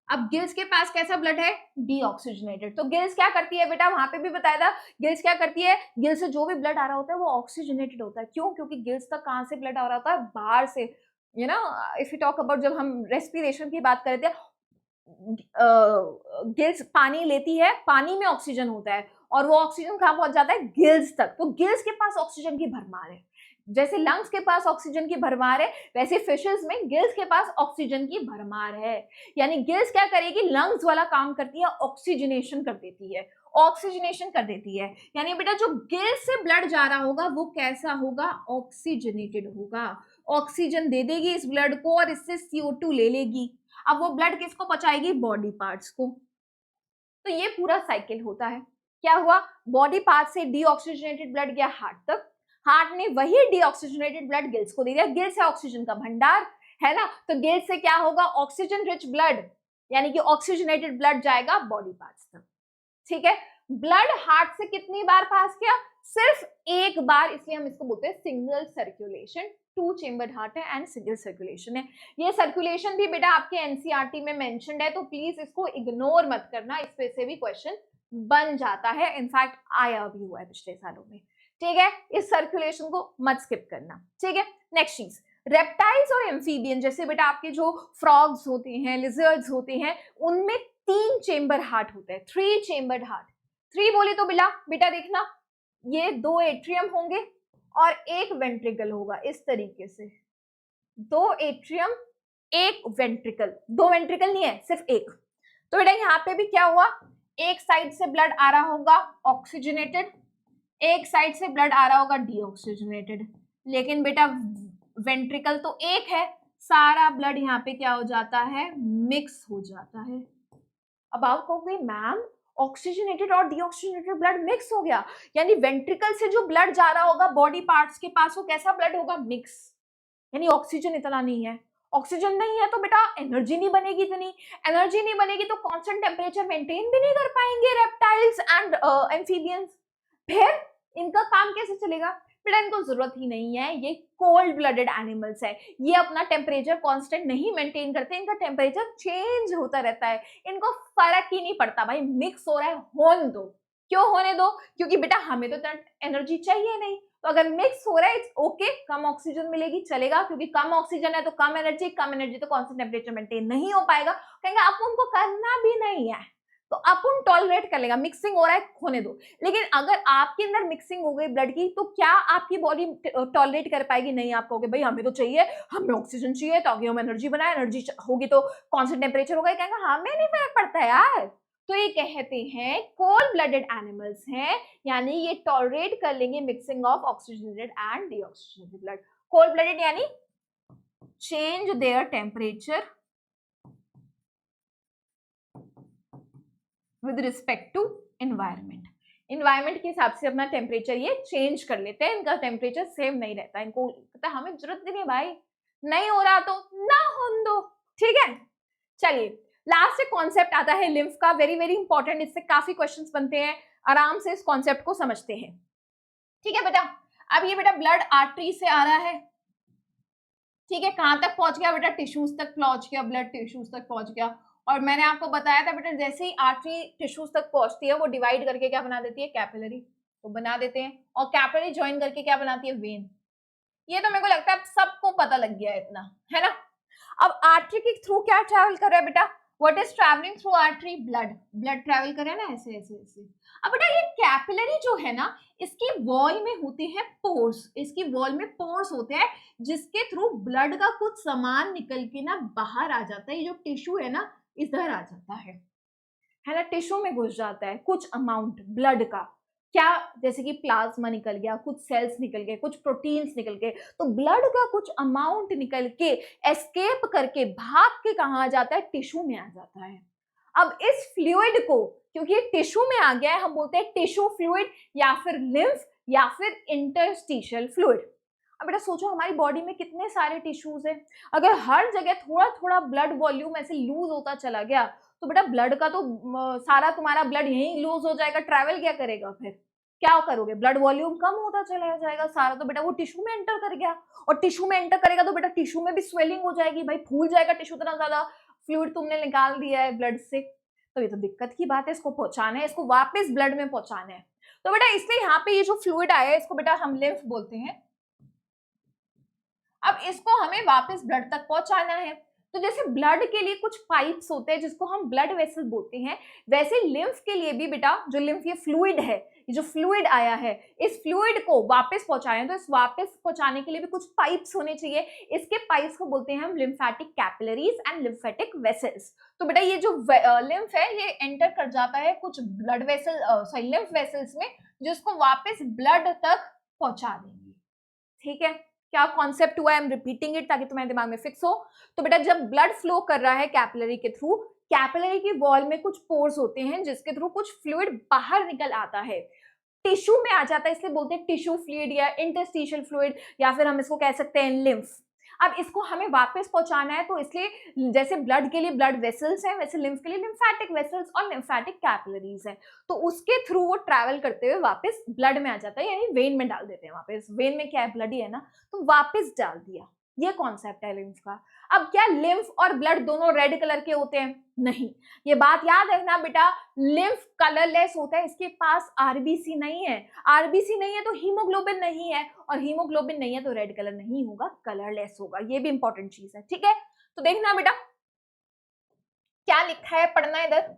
अब गिल्स के पास कैसा ब्लड है, डीऑक्सीजनेटेड। तो गिल्स क्या करती है बेटा, वहां पे भी बताया था, गिल्स क्या करती है, गिल्स से जो भी ब्लड आ रहा होता है वो ऑक्सीजनेटेड होता है। क्यों, क्योंकि गिल्स तक कहां से ब्लड आ रहा होता है, बाहर से। You know, if you talk about, जब हम रेस्पिरेशन की बात करते हैं, गिल्स पानी लेती है, पानी में ऑक्सीजन होता है, और वो ऑक्सीजन कहां पहुंच जाता है, गिल्स तक। तो गिल्स के पास ऑक्सीजन की भरमार है, जैसे लंग्स के पास ऑक्सीजन की भरमार है, वैसे फिशेस में गिल्स के पास ऑक्सीजन की भरमार है। यानी गिल्स क्या करेगी, लंग्स वाला काम करती है, ऑक्सीजनेशन कर देती है, ऑक्सीजनेशन कर देती है। यानी बेटा जो गिल्स से ब्लड जा रहा होगा वो कैसा होगा, ऑक्सीजनेटेड होगा, ऑक्सीजन दे देगी इस ब्लड को और इससे CO2 ले लेगी। अब वो ब्लड किसको पहुंचाएगी, बॉडी पार्ट्स को। तो ये पूरा साइकिल होता है। क्या हुआ, बॉडी पार्ट से डीऑक्सीजनेटेड ब्लड गया हार्ट तक, हार्ट ने वही डीऑक्सीजनेटेड ब्लड गिल्स को दे दिया, गिल्स है ऑक्सीजन का भंडार, है ना, तो गिल्स से क्या होगा, ऑक्सीजन रिच ब्लड, यानी कि ऑक्सीजनेटेड ब्लड जाएगा बॉडी पार्ट्स तक। ठीक है, ब्लड हार्ट से कितनी बार पास किया, सिर्फ एक बार, इसलिए हम इसको बोलते हैं सिंगल सर्कुलेशन। 2 चेम्बर्ड हार्ट है एंड सिंगल सर्कुलेशन है। ये सर्कुलेशन भी बेटा आपके एनसीईआरटी में मेंशन्ड है, तो प्लीज इसको इग्नोर मत करना, इस पे से भी क्वेश्चन बन जाता है, इनफैक्ट आया भी हुआ है पिछले सालों में। ठीक है, इस सर्कुलेशन को मत स्किप करना। ठीक है, नेक्स्ट चीज, रेप्टाइल्स और एम्फीबियन, जैसे बेटा आपके जो फ्रॉग्स होते हैं, लिजर्ड्स होते हैं, उनमें 3 चेम्बर हार्ट होता है, 3 चेम्बर्ड हार्ट। 3 बोले तो बेटा देखना, ये 2 एट्रियम होंगे और एक वेंट्रिकल होगा, इस तरीके से 2 एट्रियम एक वेंट्रिकल, 2 वेंट्रिकल नहीं है, सिर्फ एक। तो बेटा यहाँ पे भी क्या हुआ, एक साइड से ब्लड आ रहा होगा ऑक्सीजनेटेड, एक साइड से ब्लड आ रहा होगा डीऑक्सीजनेटेड, लेकिन बेटा वेंट्रिकल तो एक है, सारा ब्लड यहाँ पे क्या हो जाता है, मिक्स हो जाता है। अब आप कहोगे मैम ऑक्सीजनेटेड और डीऑक्सीजनेटेड ब्लड मिक्स हो गया, यानी वेंट्रिकल से जो ब्लड जा रहा होगा बॉडी पार्ट्स के पास वो कैसा ब्लड होगा, मिक्स, यानी ऑक्सीजन इतना नहीं है। ऑक्सीजन नहीं है तो बेटा एनर्जी नहीं बनेगी, इतनी एनर्जी नहीं बनेगी तो कांस्टेंट टेम्परेचर मेंटेन भी नहीं कर पाएंगे रेप्टाइल्स एंड एम्फीबियंस। फिर इनका काम कैसे चलेगा, बेटा इनको जरूरत ही नहीं है, ये कोल्ड ब्लडेड एनिमल्स है, ये अपना टेम्परेचर कांस्टेंट नहीं मेंटेन करते, इनका टेम्परेचर चेंज होता रहता है, इनको फर्क ही नहीं पड़ता, भाई मिक्स हो रहा है होने दो। क्यों होने दो, क्योंकि बेटा हमें तो एनर्जी चाहिए नहीं, तो अगर मिक्स हो रहा है इट्स ओके, कम ऑक्सीजन मिलेगी चलेगा, क्योंकि कम ऑक्सीजन है तो कम एनर्जी तो कांस्टेंट टेम्परेचर मेंटेन नहीं हो पाएगा, कहेंगे आप उनको करना भी नहीं है, तो अपन टॉलरेट कर लेगा, मिक्सिंग हो रहा है होने दो। लेकिन अगर आपके अंदर मिक्सिंग हो गई ब्लड की, तो क्या आपकी बॉडी टॉलरेट कर पाएगी, नहीं, आप कहोगे भाई हमें तो चाहिए, हमें ऑक्सीजन चाहिए ताकि हम एनर्जी बनाए, एनर्जी होगी तो कांस्टेंट टेम्परेचर होगा, कहेंगे हमें नहीं फर्क पड़ता है यार, तो ये कहते हैं कोल्ड ब्लडेड एनिमल्स हैं, यानी ये टॉलरेट कर लेंगे mixing of oxygenated and deoxygenated blood. Cold blooded यानी change their temperature with respect to environment. Environment के हिसाब से अपना टेम्परेचर ये चेंज कर लेते हैं, इनका टेम्परेचर सेम नहीं रहता, इनको पता हमें जरूरत नहीं है भाई, नहीं हो रहा तो ना होने दो, ठीक है। चलिए लास्ट एक कॉन्सेप्ट आता है लिम्फ का, वेरी वेरी इंपॉर्टेंट, इससे काफी क्वेश्चंस बनते हैं, आराम से इस कॉन्सेप्ट को समझते हैं, ठीक है बेटा। अब ये बेटा ब्लड आर्टरी से आ रहा है, ठीक है, कहां तक पहुंच गया बेटा, टिश्यूज तक पहुंच गया, ब्लड टिश्यूज तक पहुंच गया। और मैंने आपको बताया था बेटा जैसे ही आर्टरी टिश्यूज तक पहुंचती है वो डिवाइड करके क्या बना देती है, कैपिलरी, तो बना देते हैं, और कैपिलरी ज्वाइन करके क्या बनाती है, वेन। ये तो मेरे को लगता है सबको पता लग गया है इतना, है ना। अब आर्टरी के थ्रू क्या ट्रैवल कर रहा है बेटा, what is travelling through artery, blood, blood travel कर रहा है ना, ऐसे ऐसे ऐसे। अब बेटा ये कैपिलरी जो है ना, इसकी वॉल में होती है पोर्स, इसकी वॉल में पोर्स होते हैं जिसके थ्रू ब्लड का कुछ सामान निकल के ना बाहर आ जाता है, ये जो टिश्यू है ना इधर आ जाता है ना, टिश्यू में घुस जाता है कुछ अमाउंट ब्लड का, क्या, जैसे कि प्लाज्मा निकल गया, कुछ सेल्स निकल गए, कुछ प्रोटीन्स निकल गए, तो ब्लड का कुछ अमाउंट निकल के एस्केप करके भाग के कहाँ आ जाता है, टिश्यू में आ जाता है। अब इस फ्लूइड को, क्योंकि ये टिश्यू में आ गया है, हम बोलते हैं टिश्यू फ्लूइड या फिर लिम्फ या फिर इंटरस्टिशियल फ्लूइड। अब बेटा सोचो हमारी बॉडी में कितने सारे टिश्यूज हैं, अगर हर जगह थोड़ा थोड़ा ब्लड वॉल्यूम ऐसे लूज होता चला गया तो बेटा ब्लड का तो सारा तुम्हारा ब्लड यहीं लूज हो जाएगा, ट्रैवल क्या करेगा, फिर क्या करोगे, ब्लड वॉल्यूम कम होता चला जाएगा सारा, तो बेटा वो टिश्यू में एंटर कर गया, और टिश्यू में एंटर करेगा तो बेटा टिश्यू में भी स्वेलिंग हो जाएगी, भाई फूल जाएगा टिश्यू, इतना ज्यादा फ्लूइड तुमने निकाल दिया है ब्लड से, तो ये तो दिक्कत की बात है, इसको पहुंचाना है, इसको वापस ब्लड में पहुंचाना है। तो बेटा इसलिए यहाँ पे ये जो फ्लूइड आया है इसको बेटा हम लिम्फ बोलते हैं। अब इसको हमें वापस ब्लड तक पहुंचाना है, तो जैसे ब्लड के लिए कुछ पाइप्स होते हैं जिसको हम ब्लड वेसल बोलते हैं, वैसे लिम्फ के लिए भी बेटा जो लिम्फ ये फ्लूइड है, ये जो फ्लूइड आया है, इस फ्लूइड को वापस पहुंचाएं तो इस वापस पहुंचाने के लिए भी कुछ पाइप्स होने चाहिए, इसके पाइप्स को बोलते हैं हम lymphatic capillaries and lymphatic vessels. तो बेटा ये जो लिम्फ है ये एंटर कर जाता है कुछ blood vessel sorry lymph vessels में, जिसको वापस ब्लड तक पहुंचा देंगे, ठीक है। क्या कॉन्सेप्ट हुआ, आई एम रिपीटिंग इट ताकि तुम्हारे दिमाग में फिक्स हो। तो बेटा जब ब्लड फ्लो कर रहा है कैपिलरी के थ्रू, कैपिलरी की वॉल में कुछ पोर्स होते हैं जिसके थ्रू कुछ फ्लूइड बाहर निकल आता है, टिश्यू में आ जाता है, इसलिए बोलते हैं टिश्यू फ्लूइड या इंटरस्टिशियल फ्लूइड, या फिर हम इसको कह सकते हैं लिम्फ। अब इसको हमें वापस पहुंचाना है, तो इसलिए जैसे ब्लड के लिए ब्लड वेसल्स हैं वैसे लिम्फ के लिए लिम्फेटिक वेसल्स और लिम्फेटिक कैपिलरीज हैं, तो उसके थ्रू वो ट्रैवल करते हुए वापस ब्लड में आ जाता है, यानी वेन में डाल देते हैं, वापस वेन में क्या है, ब्लड ही है ना, तो वापस डाल दिया, ये कॉन्सेप्ट है लिम्फ का। अब क्या लिम्फ और ब्लड दोनों रेड कलर के होते हैं, नहीं, ये बात याद रखना बेटा, लिम्फ कलरलेस होता है, इसके पास आरबीसी नहीं है, आरबीसी नहीं है तो हीमोग्लोबिन नहीं है, और हीमोग्लोबिन नहीं है तो रेड कलर नहीं होगा, कलरलेस होगा, ये भी इंपॉर्टेंट चीज है, ठीक है। तो देखना बेटा क्या लिखा है, पढ़ना इधर,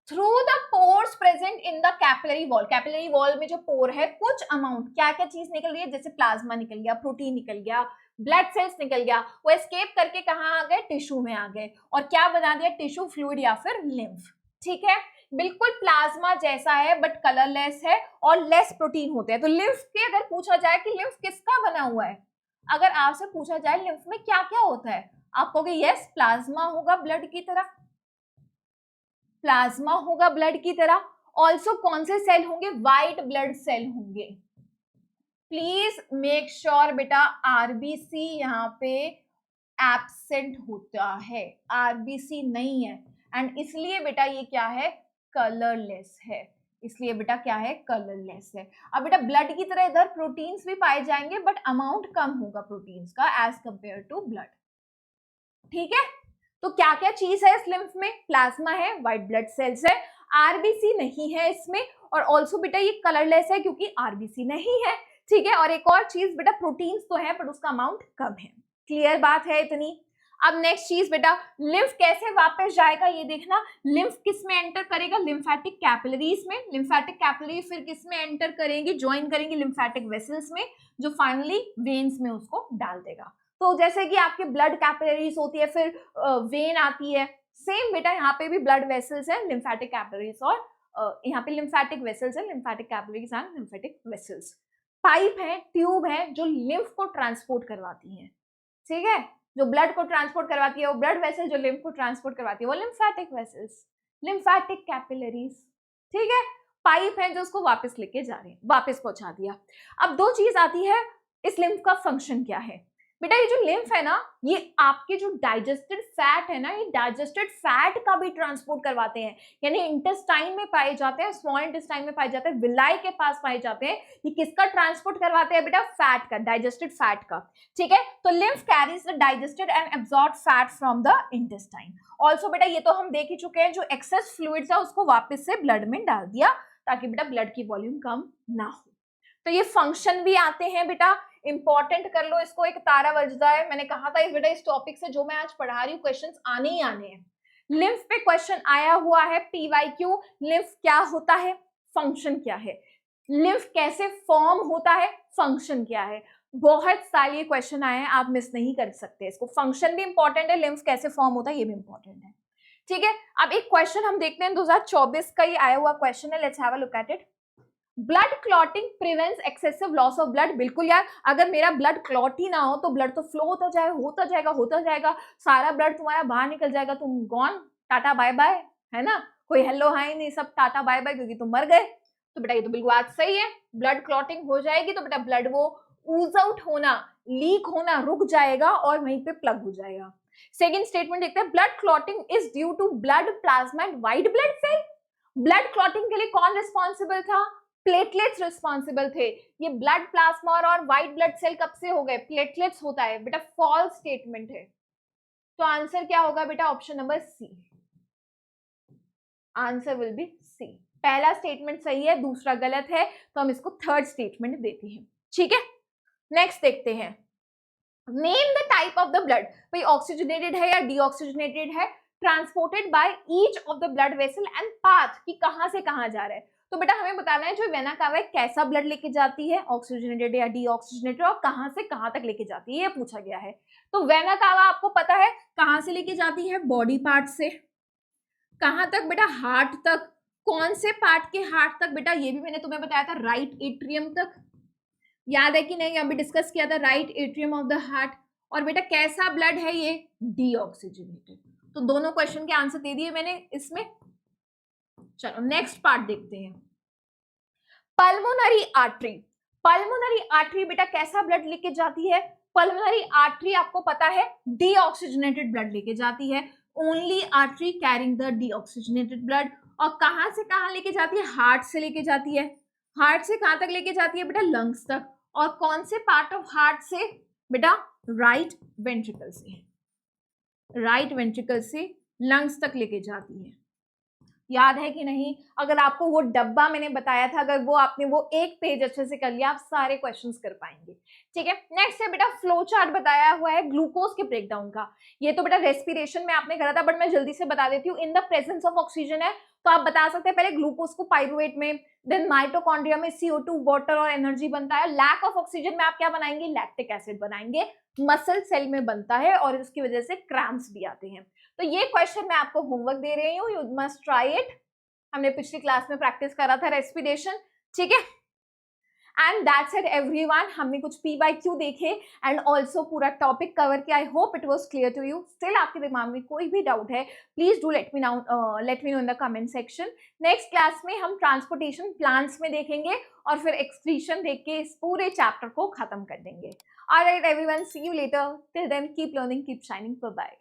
through the pores present in the capillary wall, capillary wall में जो पोर है कुछ अमाउंट, क्या क्या चीज निकल रही है, जैसे प्लाज्मा निकल गया, प्रोटीन निकल गया, ब्लड सेल्स निकल गया, वो एस्केप करके कहाँ आ गए, टिश्यू में आ गए, और क्या बना दिया, टिश्यू फ्लूइड या फिर लिम्फ, ठीक है। बिल्कुल प्लाज्मा जैसा है बट कलरलेस है और लेस प्रोटीन होते हैं। तो लिम्फ के अगर पूछा जाए कि लिम्फ किसका बना हुआ है, अगर आपसे पूछा जाए लिम्फ में क्या क्या होता है, आप कहोगे यस प्लाज्मा होगा ब्लड की तरह, प्लाज्मा होगा ब्लड की तरह, ऑल्सो कौन से सेल होंगे, व्हाइट ब्लड सेल होंगे। प्लीज मेक श्योर बेटा आरबीसी यहाँ पे एब्सेंट होता है, आरबीसी नहीं है, एंड इसलिए बेटा ये क्या है, कलरलेस है, इसलिए बेटा क्या है, कलरलेस है। अब बेटा ब्लड की तरह इधर प्रोटीन्स भी पाए जाएंगे बट अमाउंट कम होगा प्रोटीन्स का एज कंपेयर टू ब्लड, ठीक है। तो क्या क्या चीज है इस लिम्फ में, प्लाज्मा है, व्हाइट ब्लड सेल्स है, आरबीसी नहीं है इसमें, और ऑल्सो बेटा ये कलरलेस है क्योंकि आरबीसी नहीं है, ठीक है। और एक और चीज बेटा प्रोटीन्स तो है पर उसका अमाउंट कम है, क्लियर बात है इतनी। अब नेक्स्ट चीज बेटा लिम्फ कैसे वापस जाएगा ये देखना, लिम्फ किस में एंटर करेगा, लिम्फेटिक कैपिलरीज में, लिम्फेटिक कैपिलरी फिर किस में एंटर करेंगे, ज्वाइन करेंगे लिम्फेटिक वेसल्स में, जो फाइनली वेन्स में उसको डाल देगा। तो जैसे कि आपके ब्लड कैपिलरीज होती है, फिर वेन आती है, सेम बेटा यहाँ पे भी ब्लड वेसल्स है, लिम्फेटिक कैपिलरीज, और यहाँ पे लिम्फेटिक वेसल्स है, lymphatic capillaries and lymphatic vessels. Pipe है, ट्यूब है जो लिम्फ को ट्रांसपोर्ट करवाती है, ठीक है, जो ब्लड को ट्रांसपोर्ट करवाती है वो ब्लड वेसल, जो लिम्फ को ट्रांसपोर्ट करवाती है वो लिम्फेटिक वेसल्स, लिम्फेटिक कैपिलरीज, ठीक है। पाइप है जो उसको वापस लेके जा रहे हैं, वापस पहुंचा दिया। अब दो चीज आती है, इस लिम्फ का फंक्शन क्या है बेटा? ये जो लिम्फ है ना, ये आपके जो डाइजेस्टेड फैट है ना, ये डाइजेस्टेड फैट का भी ट्रांसपोर्ट करवाते हैं, यानी इंटेस्टाइन में पाए जाते हैं, स्मॉल इंटेस्टाइन में पाए जाते हैं, विलाई के पास पाए जाते हैं। ये किसका ट्रांसपोर्ट करवाते हैं बेटा? फैट का, डाइजेस्टेड फैट का, ठीक है। तो lymph carries the digested and absorb fat from the intestine. Also बेटा ये तो हम देख ही चुके हैं, जो एक्सेस फ्लूइड्स है उसको वापस से ब्लड में डाल दिया ताकि बेटा ब्लड की वॉल्यूम कम ना हो। तो ये फंक्शन भी आते हैं बेटा, इंपॉर्टेंट कर लो इसको, एक तारा बजदा है। मैंने कहा था इस बेटा इस टॉपिक से जो मैं आज पढ़ा रही हूँ क्वेश्चंस आने ही आने हैं। लिम्फ पे क्वेश्चन आया हुआ है, पीवाईक्यू। लिम्फ क्या होता है, फंक्शन क्या है, लिम्फ कैसे फॉर्म होता है, फंक्शन क्या है। बहुत सारे क्वेश्चन आए हैं, आप मिस नहीं कर सकते इसको। फंक्शन भी इंपॉर्टेंट है, लिम्फ कैसे फॉर्म होता है ये भी इंपॉर्टेंट है, ठीक है। अब एक क्वेश्चन हम देखते हैं, 2024 का ही आया हुआ क्वेश्चन है, let's have a look at it. Blood clotting prevents excessive loss of blood. बिल्कुल यार, अगर मेरा ब्लड क्लॉट ही ना हो तो ब्लड तो फ्लो होता जाएगा, सारा ब्लड तुम्हारा बाहर निकल जाएगा, तुम गॉन, टाटा बाय बाय, है ना, कोई हेलो हाय नहीं, सब टाटा बाय बाय, क्योंकि तुम मर गए। तो बेटा ये तो बिल्कुल बात सही है, ब्लड क्लॉटिंग हो जाएगी तो बेटा ब्लड वो ऊज आउट होना, लीक होना रुक जाएगा और वहीं पे प्लग हो जाएगा। सेकेंड स्टेटमेंट देखते हैं, blood clotting is due to blood plasma and white blood cell. Blood clotting के लिए कौन रिस्पॉन्सिबल था? प्लेटलेट्स रिस्पॉन्सिबल थे। ये ब्लड प्लाज्मा और व्हाइट ब्लड सेल कब से हो गए? प्लेटलेट्स होता है बेटा, फॉल्स स्टेटमेंट है। तो आंसर क्या होगा बेटा? Option number C, answer will be C. पहला स्टेटमेंट सही है, दूसरा गलत है, तो हम इसको थर्ड स्टेटमेंट देते हैं, ठीक है। नेक्स्ट देखते हैं, name the type of the blood. भाई ऑक्सीजनेटेड है या डीऑक्सीजनेटेड है, transported by each of the blood vessel and path, कि कहां से कहां जा रहा है। तो बेटा हमें बताना है जो वेना कावा है कैसा ब्लड लेके जाती है, ऑक्सीजनेटेड या डीऑक्सीजनेटेड, और कहां से कहां तक लेके जाती है, ये पूछा गया है। तो वेना कावा आपको पता है कहां से लेके जाती है? बॉडी पार्ट से। कहां तक बेटा? हार्ट तक। कौन से पार्ट के हार्ट तक बेटा? ये भी मैंने तुम्हें बताया था, राइट एट्रियम तक। याद है कि नहीं? अभी डिस्कस किया था, right atrium of the heart. और बेटा कैसा ब्लड है ये? डीऑक्सीजनेटेड। तो दोनों क्वेश्चन के आंसर दे दिए मैंने इसमें। चलो नेक्स्ट पार्ट देखते हैं, पल्मोनरी आर्टरी। पल्मोनरी आर्टरी बेटा कैसा ब्लड लेके जाती है? पल्मोनरी आर्टरी आपको पता है डीऑक्सीजनेटेड ब्लड लेके जाती है, only artery carrying the deoxygenated blood. और कहां से कहां लेके जाती है? हार्ट से लेके जाती है। हार्ट से कहां तक लेके जाती है बेटा? लंग्स तक। और कौन से पार्ट ऑफ हार्ट से बेटा? राइट वेंट्रिकल से, राइट वेंट्रिकल से लंग्स तक लेके जाती है। याद है कि नहीं? अगर आपको वो डब्बा मैंने बताया था, अगर वो आपने वो एक पेज अच्छे से कर लिया, आप सारे क्वेश्चंस कर पाएंगे, ठीक है। नेक्स्ट है बेटा फ्लो चार्ट बताया हुआ है ग्लूकोज के ब्रेकडाउन का। ये तो बेटा रेस्पिरेशन में आपने करा था, बट मैं जल्दी से बता देती हूँ। In the presence of oxygen है तो आप बता सकते हैं पहले ग्लूकोज को पाइरुवेट में, देन माइटोकॉन्ड्रिया में CO2 वाटर और एनर्जी बनता है। लैक ऑफ ऑक्सीजन में आप क्या बनाएंगे? लैक्टिक एसिड बनाएंगे, मसल सेल में बनता है और इसकी वजह से क्रैम्प्स भी आते हैं। तो ये क्वेश्चन मैं आपको होमवर्क दे रही हूँ, यू मस्ट ट्राई इट। हमने पिछली क्लास में प्रैक्टिस करा था रेस्पिरेशन, ठीक है। एंड दैट्स इट एवरीवन, हमने कुछ PYQ देखे एंड ऑल्सो पूरा टॉपिक कवर किया। I hope it was clear to you. Still आपके दिमाग में कोई भी डाउट है, please do let me know in the comment section. Next class में हम ट्रांसपोर्टेशन प्लांट्स में देखेंगे और फिर एक्सक्रीशन देख के इस पूरे चैप्टर को खत्म कर देंगे। Alright everyone, see you later, till then keep learning, keep shining, bye bye.